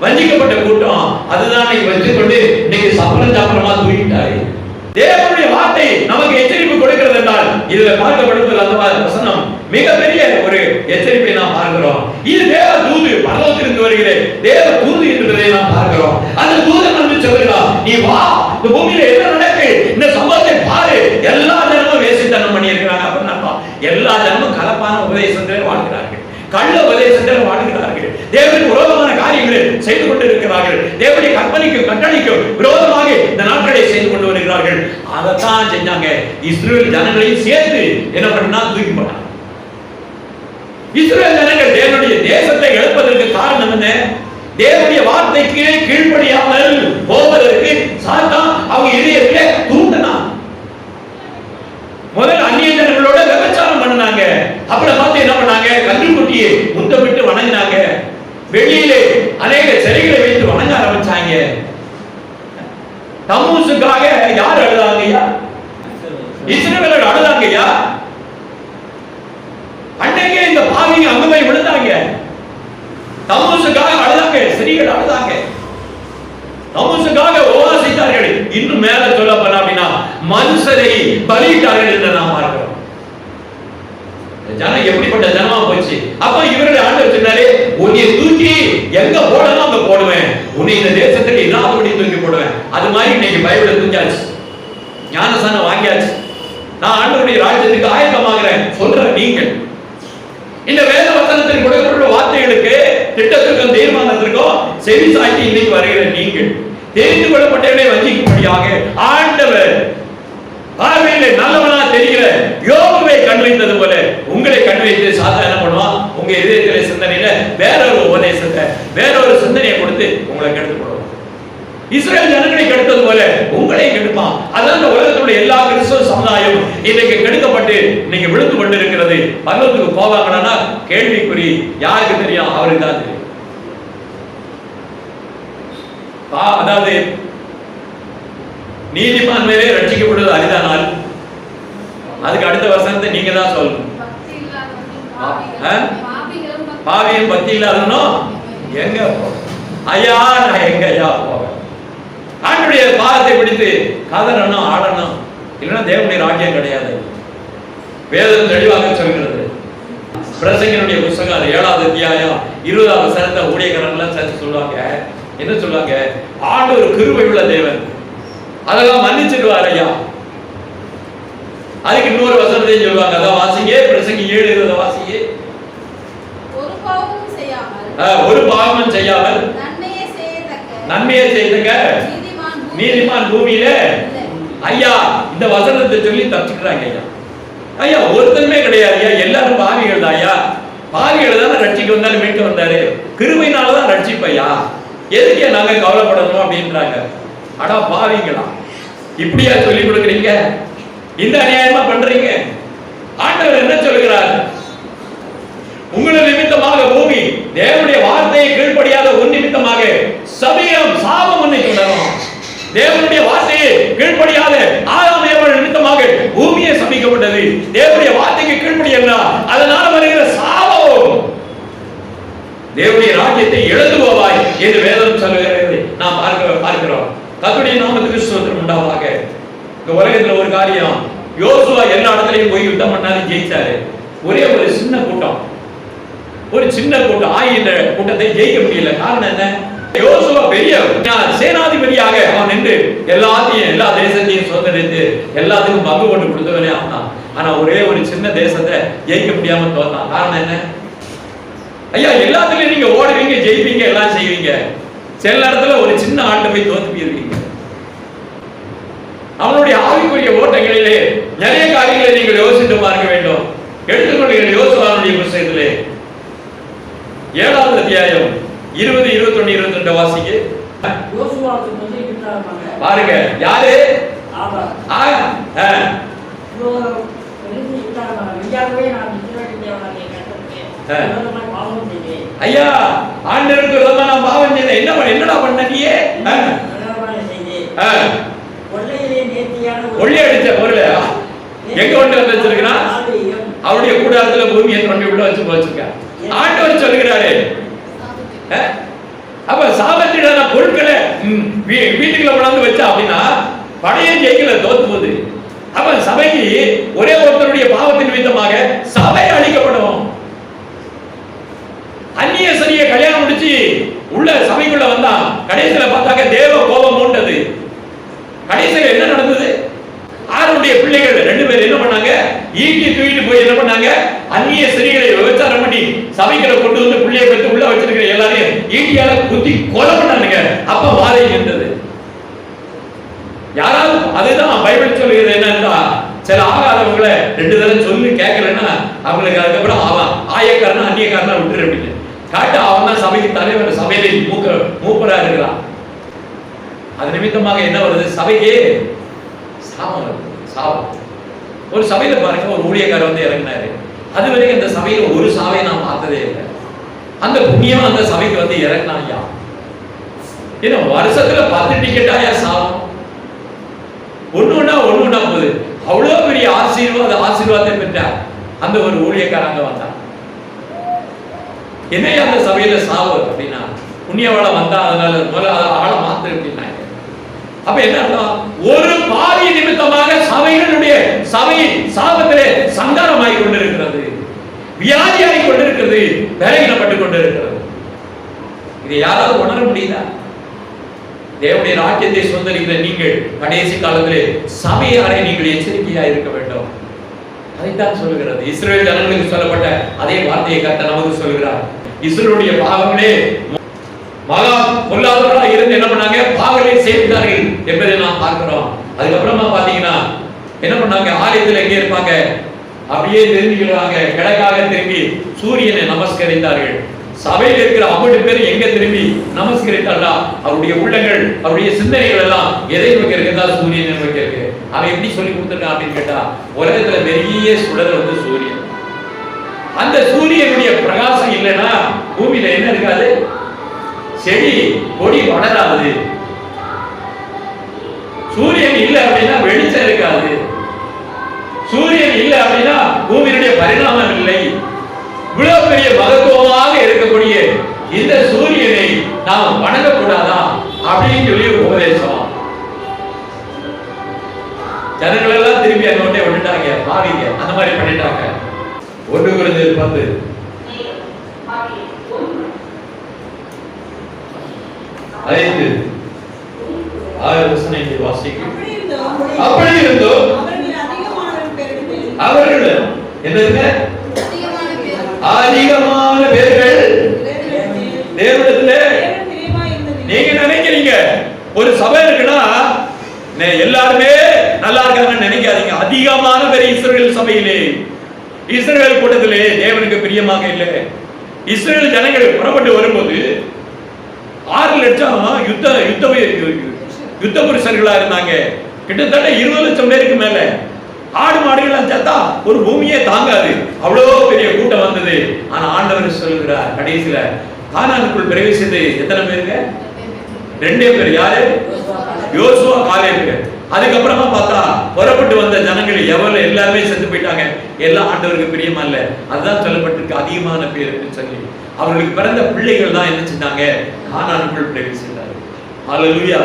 Speaker 2: வஞ்சிக்கப்பட்ட கூட்டம், அதுதான் வச்சுக்கொண்டு இன்னைக்கு சாப்பிடமா தூக்கிட்டாரு. தேவனுடைய வார்த்தை நமக்கு எச்சரிப்பு கொடுக்கிறது என்றால் இதுல பார்க்கப்படுவது அந்த வசனம் மிகப்பெரிய ஒரு எச்சரிப்பை நாம் பார்க்கிறோம். இது தேவ தூது, பரலோகத்திலிருந்து வருகிற தேவ தூது என்பதை நாம் பார்க்கிறோம். அந்த தூதன் வந்து சொல்கிறார், நீ வா, இந்த பூமியில என்ன நடக்கு, இந்த சம்பவத்தை பாரு. எல்லா ஜனமும் வேசித்தனம் பண்ணி இருக்கிறாங்க அப்படின்னு அர்த்தம். எல்லா ஜனமும் கலப்பான உபதேசத்திலே வாழ்கிறார்கள், கள்ள உபதேசத்தில் வாழ்கிறார்கள், தேவனுக்கு விரோதமான காரியங்களை செய்து கொண்டு இருக்கிறார்கள், தேவனுடைய கற்பனைக்கும் கட்டளைக்கும் விரோதமாக இந்த நாட்களை செய்து கொண்டு வருகிறார்கள். அதைத்தான் செஞ்சாங்க. இஸ்ரவேல் ஜனங்களையும் சேர்த்து என்ன பண்ணா, தூக்கி போட்டாங்க. இஸ்ரவேல் ஜனங்கள் தேவனுடைய தேசத்தை இழப்பதற்கு காரணம் என்ன? தேவனுடைய வார்த்தைக்கு கீழ்ப்படியாமல் போவதற்கு சாத்தான் அவங்க இதயத்திலே தூண்டினான். முதல்ல அந்நிய ஜனங்களோட விபச்சாரம் பண்ணாங்க. அப்புறம் பார்த்து என்ன பண்ணாங்க? கன்றுக்குட்டியை முத்தமிட்டு வணங்கினாங்க. வெளியிலே அநேக சிலைகளை வைத்து வணங்க ஆரம்பிச்சாங்க. தம்மூசுக்காக யார் அழுதாங்கய்யா? இஸ்ரவேலர் அழுதாங்கய்யா. அன்னைக்கே இந்த பாவிங்க அங்க போய் விழுந்தாங்க. தம்மூசுக்காக அழுதாங்க, ஸ்திரீகள் அழுதாங்க. தம்மூசுக்காக உபவாசித்தார்கள். இன்னும் மேல சொல்ல போனா அப்படின்னா மனுஷரை பலியிட்டார்கள் என்று நாம் பார்க்கிறோம். ஜனம் எப்படிப்பட்ட ஜனமா போச்சு. அப்ப இவருடைய ஆண்டவர் சொன்னாரே, உன்னை தூக்கி எங்க போடணும் அங்க போடுவேன், உன்னை இந்த தேசத்துக்கு இல்லாதபடி தூக்கி போடுவேன். அது மாதிரி இன்னைக்கு பைபிளை தூக்கியாச்சு, ஞானசானம் வாங்கியாச்சு. நான் ஆண்டவருடைய ராஜ்யத்துக்கு ஆயத்தமாகிறேன் சொல்ற நீங்கள் இந்த வேத வசனத்தில் கொடுக்கப்பட்ட வார்த்தைகளுக்கு, திட்டத்திற்கும் தீர்மானத்திற்கும் செவி சாய்த்து இன்னைக்கு வருகிற நீங்கள் தெரிந்து கொள்ளப்பட்டவர்களை வஞ்சிக்கும்படியாக ஆண்டவர் பார்வையிலே நல்லவனா தெரிகிற யோபுவை கண்வைத்தது போல உங்களை கண்வைத்து சாத்தா என்ன பண்ணுவான்? உங்க இதயத்திலே சிந்தனையில வேறொரு உபதேசத்தை, வேறொரு சிந்தனையை கொடுத்து உங்களை கெடுத்து போடுவான். இஸ்ரேல் ஜனங்களை கெடுத்தது போல உங்களை கெடுப்பான். அதான் இந்த உலகத்துடைய எல்லா கிறிஸ்தவ சமுதாயம் இன்னைக்கு கெடுக்கப்பட்டு இன்னைக்கு விழுந்து கொண்டிருக்கிறது. பரலோகத்துக்கு போவாங்கன்னா கேள்விக்குறி. யாருக்கு தெரியும்? அவருக்கு தான் தெரியும். அதாவது நீதிமான் மேலே ரட்சிக்கப்படுவது அரிதானால் அதுக்கு அடுத்த வசனத்தை நீங்க தான் சொல்லணும். பாவியும் பக்தி இல்லாதவனோ எங்க ஐயா, நான் எங்க ஐயா போவேன்? ஆண்டுடைய பாதத்தை பிடித்து கதறணும், ஆடணும், இல்லைன்னா தேவனுடைய ராஜ்யம் கிடையாது. வேதம் தெளிவாக சொல்கிறது. பிரசங்கினுடைய புத்தகம் 7வது அத்தியாயம் 20வது வசனத்தை ஊழியக்காரங்களாம் சேர்த்து சொல்லுவாங்க. என்ன சொல்லுவாங்க? ஆண்டவர் கிருபை உள்ள தேவன், அதெல்லாம் மன்னிச்சிடுவார் ஐயா. அதுக்கு இன்னொரு வசனத்தையும் சொல்லுவாங்க. அதான் வாசிங்க, பிரசங்கி 7:20 வாசிங்க. ஒரு பாவமும் செய்யாமல் நன்மையை செய்தங்க நீதிமான் பூமியில ஐயா. இந்த வசனத்தை சொல்லி தப்பிச்சுக்கிறாங்க ஐயா. ஐயா ஒருத்தருமே கிடையாது ஐயா, எல்லாரும் பாவிகள் தான் ஐயா. பாவிகள் தானே ரட்சிக்க வந்தாலும் மீட்டு வந்தாரு, கிருபையினாலதான் ரட்சிப்பையா, எதுக்கே நாங்க கவலைப்படணும் அப்படின்றாங்க. அடா பாவிங்களா, இப்படியா சொல்லி கொடுக்குறீங்க? இந்த அநியாயமா பண்றீங்க? ஆண்டவர் என்ன சொல்கிறார்? உங்களை நிமித்தமாக பூமி தேவனுடைய வார்த்தையை கீழ்ப்படியாத உன் நிமித்தமாக சபியம் சாபம் உன்னை தொடரும். தேவனுடைய வார்த்தையை கீழ்ப்படியாத ஆதாம் ஏவாள் நிமித்தமாக பூமியை சபிக்கப்பட்டது. தேவனுடைய வார்த்தைக்கு கீழ்ப்படியல்ல, அதனால வருகிற சாபம் தேவனுடைய ராஜ்யத்தை இழந்து போவாய் என்று வேதம் சொல்லுகிறது. நாம் பார்க்கிறோம். கர்த்தருடைய நாமத்துக்கு ஸ்தோத்திரம் உண்டாவதாக. இந்த உலகத்துல ஒரு காரியம், யோசுவா எல்லா இடத்துலயும் போய் யுத்தம் பண்ணாரு, ஜெயிச்சாரு. ஒரே ஒரு சின்ன கூட்டம், ஒரு சின்ன கூட்டம் 1000 கூட்டத்தை ஜெயிக்க முடியல. காரணம் என்ன? யோசுவா பெரிய சேனாதிபதியாக அவன் நின்று எல்லாத்தையும், எல்லா தேசத்தையும் சுதந்திரித்து எல்லாத்துக்கும் பங்கு போட்டு கொடுத்தவனே அவன். ஆனா ஒரே ஒரு சின்ன தேசத்தை ஜெயிக்க முடியாம தோத்தான். காரணம் என்ன? ஐயா எல்லாத்துலயும் நீங்க ஓடுவீங்க, ஜெயிப்பீங்க, எல்லாம் செய்வீங்க. சில நேரத்துல ஒரு சின்ன ஆட்டை போய் தோத்து போயிருவீங்க. அவனுடைய ஆவிக்குரிய ஓட்டங்களிலே நிறைய காரியங்களை நீங்கள் யோசித்து பார்க்க வேண்டும். எடுத்துக்கொள்கிற யோசுவாவுடைய புத்தகத்திலே 7வது அத்தியாயம் 20, 21, 22 வாசிங்க. பாருங்க, யாரு? ஐயா ஆண்டவருக்கு விரோதமா நான் பாவம் செய்தேன். என்னடா பண்ண நீயே? கொள்ளை அடிச்ச பொருள் எங்க கொண்டு வந்து வச்சிருக்கிறான்? அவருடைய கூடாரத்துல பூமியை கொண்டு உள்ள வச்சிருக்க. ஆண்டவர் சொல்கிறாரு, அப்ப சாபத்திடான பொருட்களை வீட்டுக்குள்ள கொண்டாந்து வச்சா அப்படின்னா படையை ஜெயிக்கல, தோத்து போகுது. அப்ப சபைக்கு ஒரே ஒருத்தருடைய பாவத்தின் நிமித்தமாக சபை அழிக்கப்படும். அந்நிய சரியை கல்யாணம் முடிச்சு உள்ள சபைக்குள்ள வந்தா கடைசியில பார்த்தாக்க தேவ கோபம் மூண்டது. கடைசியில என்ன நடந்தது? ஆறுடைய பிள்ளைகள் 2 பேர் என்ன பண்ணாங்க? ஈட்டி தூக்கிட்டு போய் என்ன பண்ணாங்க? அந்நிய ஸ்திரீகளை விபச்சாரம் பண்ணி சபைக்குள்ள கொண்டு வந்து பிள்ளையை பெற்று உள்ள வச்சிருக்கிற எல்லாரையும் ஈட்டியால குத்தி கொலை பண்ணானுங்க. அப்ப வாதை இருந்தது. யாராவது அதுதான் பைபிள் சொல்லுகிறது என்னன்னா, சில ஆகாதவங்களை 2 தடவை சொல்லி கேட்கலன்னா அவங்களுக்கு அதுக்கப்புறம் அவன் ஆயக்காரனா அந்நியக்காரனா விட்டுரு அப்படின்னு. காட்டா அவன் தான் சபைக்கு தலைவர், சபையில மூப்பரா இருக்கிறான். அது நிமித்தமாக என்ன வருது? சபையே சாபம் வருது. சாபம். ஒரு சபையில பாருங்க, ஒரு ஊழியக்காரர் வந்து இறங்கினாரு. அது வரைக்கும் அந்த சபையில ஒரு சாவை நான் பார்த்ததே இல்லை. அந்த புண்ணியம் அந்த சபைக்கு வந்து இறங்கினாயா. ஏன்னா வருஷத்துல 10 டிக்கெட்டாயா சாபம். ஒண்ணுன்னா போகுது. அவ்வளவு பெரிய ஆசீர்வாதத்தை பெற்றார் அந்த ஒரு ஊழியக்காரங்க வந்தார். என்னையா அந்த சபையில சாவு அப்படின்னா, புண்ணியவாளம் வந்தா அதனால முதல்ல ஆளை மாத்து அப்படின்னாங்க. அப்ப என்ன அர்த்தம்? ஒரு பாவி நிமித்தமாக சபை சாபத்திலே சங்காரமாய் கொண்டிருக்கிறது, வியாதியாகி கொண்டிருக்கிறது, பலவீனப்பட்டுக் கொண்டிருக்கிறது. இதை யாராவது உணர முடியுதா? தேவனுடைய ராஜ்யத்தை சொந்தரிக்கிற நீங்கள் கடைசி காலத்திலே சபையாரை நீங்கள் எச்சரிக்கையா இருக்க வேண்டும். அதைத்தான் சொல்லுகிறது. இஸ்ரவேல் ஜனங்களுக்கு சொல்லப்பட்ட அதே வார்த்தையை கர்த்தர் நமக்கு சொல்கிறார். இஸ்ரவேலுடைய பாவங்களே மகா பொல்லாதவர்களாக இருந்து என்ன பண்ணாங்க? பாவங்களை செய்தார்கள் என்பதை நாம் பார்க்கிறோம். அதுக்கப்புறமா பாத்தீங்கன்னா என்ன பண்ணாங்க? ஆலயத்தில் எங்கே இருப்பாங்க? அப்படியே திரும்பிடுவாங்க. கிழக்காக திரும்பி சூரியனை நமஸ்கரித்தார்கள். சபையில் இருக்கிற 50 பேர் எங்க திரும்பி நமஸ்கரித்தார்களா? அவருடைய உள்ளங்கள், அவருடைய சிந்தனைகள் எல்லாம் எதை நோக்கி இருக்கிறதா? சூரியனை நோக்கி இருக்கு. அவன் எப்படி சொல்லி கொடுத்துருக்கான் அப்படின்னு கேட்டா, உலகத்துல பெரிய சுடர் வந்து சூரியன். அந்த சூரியனுடைய பிரகாசம் இல்லைன்னா பூமியில என்ன இருக்காது? செடி கொடி வளராது. சூரியன் இல்லை அப்படின்னா வெளிச்சம் இருக்காது. சூரியன் இல்லை அப்படின்னா பூமியினுடைய பரிணாமம் இல்லை. இவ்வளவு பெரிய மகத்துவமாக இருக்கக்கூடிய இந்த சூரியனை நாம் வணங்கக்கூடாதா அப்படின்னு சொல்லி உபதேசம். ஜனங்கள் எல்லாம் திரும்பி அங்கே விட்டுட்டாங்க, பாவிங்க அந்த மாதிரி பண்ணிட்டாங்க. 1 Corinthians 10 5 6 வசனங்களை வாசிக்கிறோம். அப்படி இருந்தோம் அவர்கள் என்னதுங்க? அதிகமான பேர்கள் தேவனிடத்திலே. நீங்க நினைக்கிறீங்க ஒரு சபை இருக்குன்னா எல்லாருமே நல்லா இருக்காங்கன்னு நினைக்காதீங்க. அதிகமான பேர் இஸ்ரவேல் சபையிலே, இஸ்ரவேல் கூட்டத்திலே தேவனுக்கு பிரியமாக இல்லை. இஸ்ரவேல் ஜனங்கள் புறப்பட்டு வரும்போது 6 லட்சம் யுத்த புருஷர்களா இருந்தாங்க. கிட்டத்தட்ட 20 லட்சம் பேருக்கு மேல. ஆடு மாடுகள் சேர்த்தா ஒரு பூமியே தாங்காது, அவ்வளவு பெரிய கூட்டம் வந்தது. ஆனா ஆண்டவர் சொல்லுகிறார், கடைசியில கானானுக்குள் பிரவேசித்தது எத்தனை பேருங்க? 2 பேர். யாரு? யோசுவா, காலேபு. அதுக்கப்புறமா பார்த்தா புறப்பட்டு வந்த ஜனங்கள் எவ்வளவு எல்லாருமே செத்து போயிட்டாங்க. எல்லாம் ஆண்டவருக்கு பிரியமா இல்ல. அதுதான் சொல்லப்பட்டிருக்கு அதிகமான பேர் சொல்லி. அவர்களுக்கு பிறந்த பிள்ளைகள் தான் என்ன செஞ்சாங்க? கானானுக்குள் பிரவேசித்தார்கள். ஹல்லேலூயா.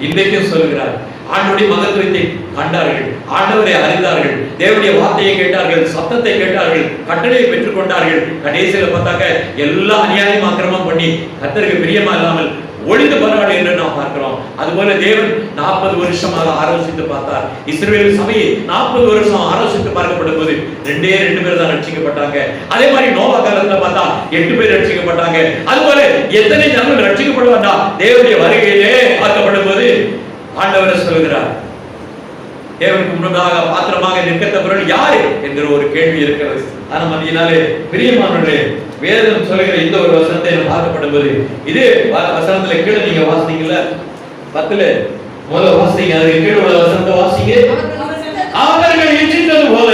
Speaker 2: இன்றைக்கும் சொல்கிறார், ஆண்டவருடைய மகத்துவத்தை கண்டார்கள், ஆண்டவரை அறிந்தார்கள், தேவனுடைய வார்த்தையை கேட்டார்கள், சத்தத்தை கேட்டார்கள், கட்டளையை பெற்றுக் கொண்டார்கள். கடைசியில பார்த்தாக்க எல்லா அநியாயம் அக்கிரமம் பண்ணி கர்த்தருக்கு பிரியமா இல்லாமல் ஒளிந்து பரவாயில்லை என்று நாம் பார்க்கிறோம். அதுபோல தேவன் 40 வருஷமாக ஆலோசித்து பார்த்தார். இஸ்ரவேல் சபையை 40 வருஷம் ஆலோசித்து பார்க்கப்படும் போது 2 பேர் தான் ரட்சிக்கப்பட்டாங்க. அதே மாதிரி நோவா காலத்துல பார்த்தா 8 பேர் ரட்சிக்கப்பட்டாங்க. அதுபோல எத்தனை ஜனங்கள் ரட்சிக்கப்படுவாண்டா தேவனுடைய வருகையிலே பார்க்கப்படும் போது ஆண்டவர் சொல்கிறார், தேவனுக்கு முன்னதாக பாத்திரமாக நிற்கத்தவர்கள் யாரு என்கிற ஒரு கேள்வி இருக்கிறது. ஆனா மதியினாலே பிரியமானவர்களே, வேதம் சொல்லுகிற இந்த ஒரு வசனத்தை பார்க்கப்படும் போது இதே வசனத்துல கீழே நீங்க வாசித்தீங்கல்ல, 10ல முதல்ல வாசிங்க, அதுக்கு கீழே உள்ள வசனத்தை வாசிங்க. அவர்கள் இச்சித்தது போல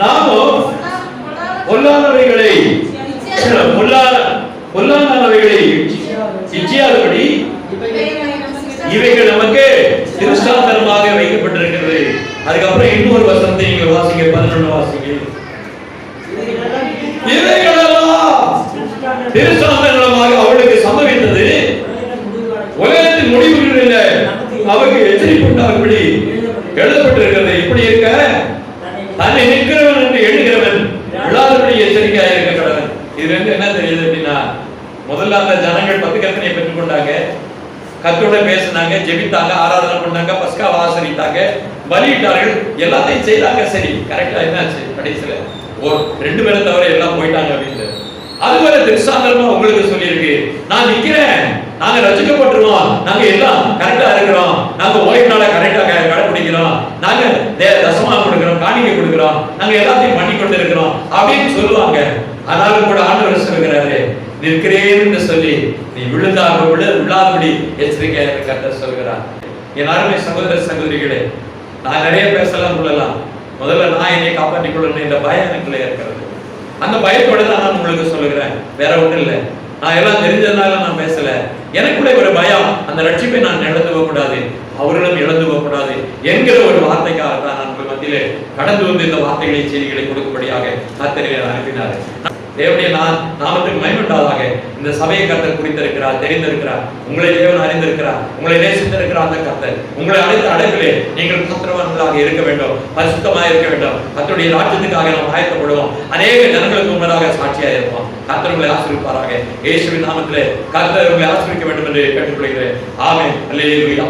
Speaker 2: நாமும் பொல்லாதவைகளை இச்சியாதபடி இவைகள் நமக்கு திருஷ்டாந்தரமாக வைக்கப்பட்டிருக்கிறது. அதுக்கப்புறம் இன்னொரு வசனத்தை நீங்க வாசிங்க, 11 வாசிங்க. இவைகளெல்லாம் திருஷ்டாந்தரமாக அவளுக்கு சம்பவித்தது உலகத்தின் முடிவுகளில் அவருக்கு எச்சரிப்பு உண்டாகும்படி எழுதப்பட்டிருக்கிறது. இப்படி இருக்க தன்னை நிற்கிறவன் என்று எண்ணுகிறவன் விழாதபடி எச்சரிக்கையாக இருக்க கடவன். இதுல இருந்து என்ன தெரியுது அப்படின்னா, முதல்ல அந்த ஜனங்கள் 10 கற்பனையை பெற்றுக் கொண்டாங்க, கர்த்தரோட பேசினாங்க, ஜெபித்தாங்க, ஆராதனை பண்ணாங்க, பஸ்கா ஆசரித்தாங்க, பலியிட்டார்கள், எல்லாத்தையும் செய்தாங்க. சரி, கரெக்டா என்னாச்சு? கடைசியில 2 பேரை தவிர எல்லாம் போயிட்டாங்க அப்படின்னு. அதுவரை திருஷ்டாந்தரமா உங்களுக்கு சொல்லியிருக்கு, நான் நிக்கிறேன், நாங்க ரட்சிக்கப்பட்டுருவோம், நாங்க எல்லாம் கரெக்டா இருக்கிறோம், நாங்க ஓய்வு நாளை கரெக்டா கடைபிடிக்கிறோம், நாங்க தசமா கொடுக்கிறோம், காணிக்கை கொடுக்கிறோம், நாங்க எல்லாத்தையும் பண்ணி கொண்டு இருக்கிறோம் அப்படின்னு சொல்லுவாங்க. ஆனாலும் கூட ஆண்டவர் சொல்கிறாரு, நிற்கிறேன் என்று சொல்லி நீ விழாதபடி எச்சரிக்கையாக கர்த்தர் சொல்கிறார். என் அருமை சகோதர சகோதரிகளே, நான் நிறைய பேசலாம் கொள்ளலாம். முதல்ல நான் என்னை காப்பாற்றிக் கொள்ளணும் என்ற பயம் எனக்குள்ள இருக்கிறது. அந்த பயத்தோட தான் நான் உங்களுக்கு சொல்லுகிறேன், வேற ஒன்றும் இல்லை. நான் எல்லாம் தெரிஞ்சதுனால நான் பேசல. எனக்குள்ள ஒரு பயம், அந்த ரட்சிப்பை நான் இழந்து போகக்கூடாது, அவர்களும் இழந்து போகக்கூடாது என்கிற ஒரு வார்த்தைக்காக தான் நான் உங்கள் மத்தியிலே கடந்து வந்து இந்த வார்த்தைகளை செய்திகளை கொடுக்கும்படியாக கர்த்தர் அனுப்பினார். தேவனுடைய நாமத்துக்கு மகிமையுண்டாவதாக. இந்த சபையை கர்த்தர் குறித்திருக்கிறார், தெரிந்திருக்கிறார். உங்களை தேவன் அறிந்திருக்கிறார், உங்களை நேசித்திருக்கிறார். அந்த கர்த்தர் உங்களை அழைத்த அழைப்பிலே நீங்கள் பத்திரவான்களாக இருக்க வேண்டும், பரிசுத்தமாக இருக்க வேண்டும். கர்த்தருடைய ராஜ்யத்துக்காக நாம் ஆயத்தப்படுவோம். அநேக ஜனங்களுக்கு முன்னதாக சாட்சியாக இருப்போம். கர்த்தர் உங்களை ஆசீர்வதிப்பாராக. இயேசுவின் நாமத்திலே கர்த்தர் உங்களை ஆசீர்வதிக்க வேண்டும் என்று கேட்டுக்கொள்கிறேன். ஆமென். அல்லேலூயா.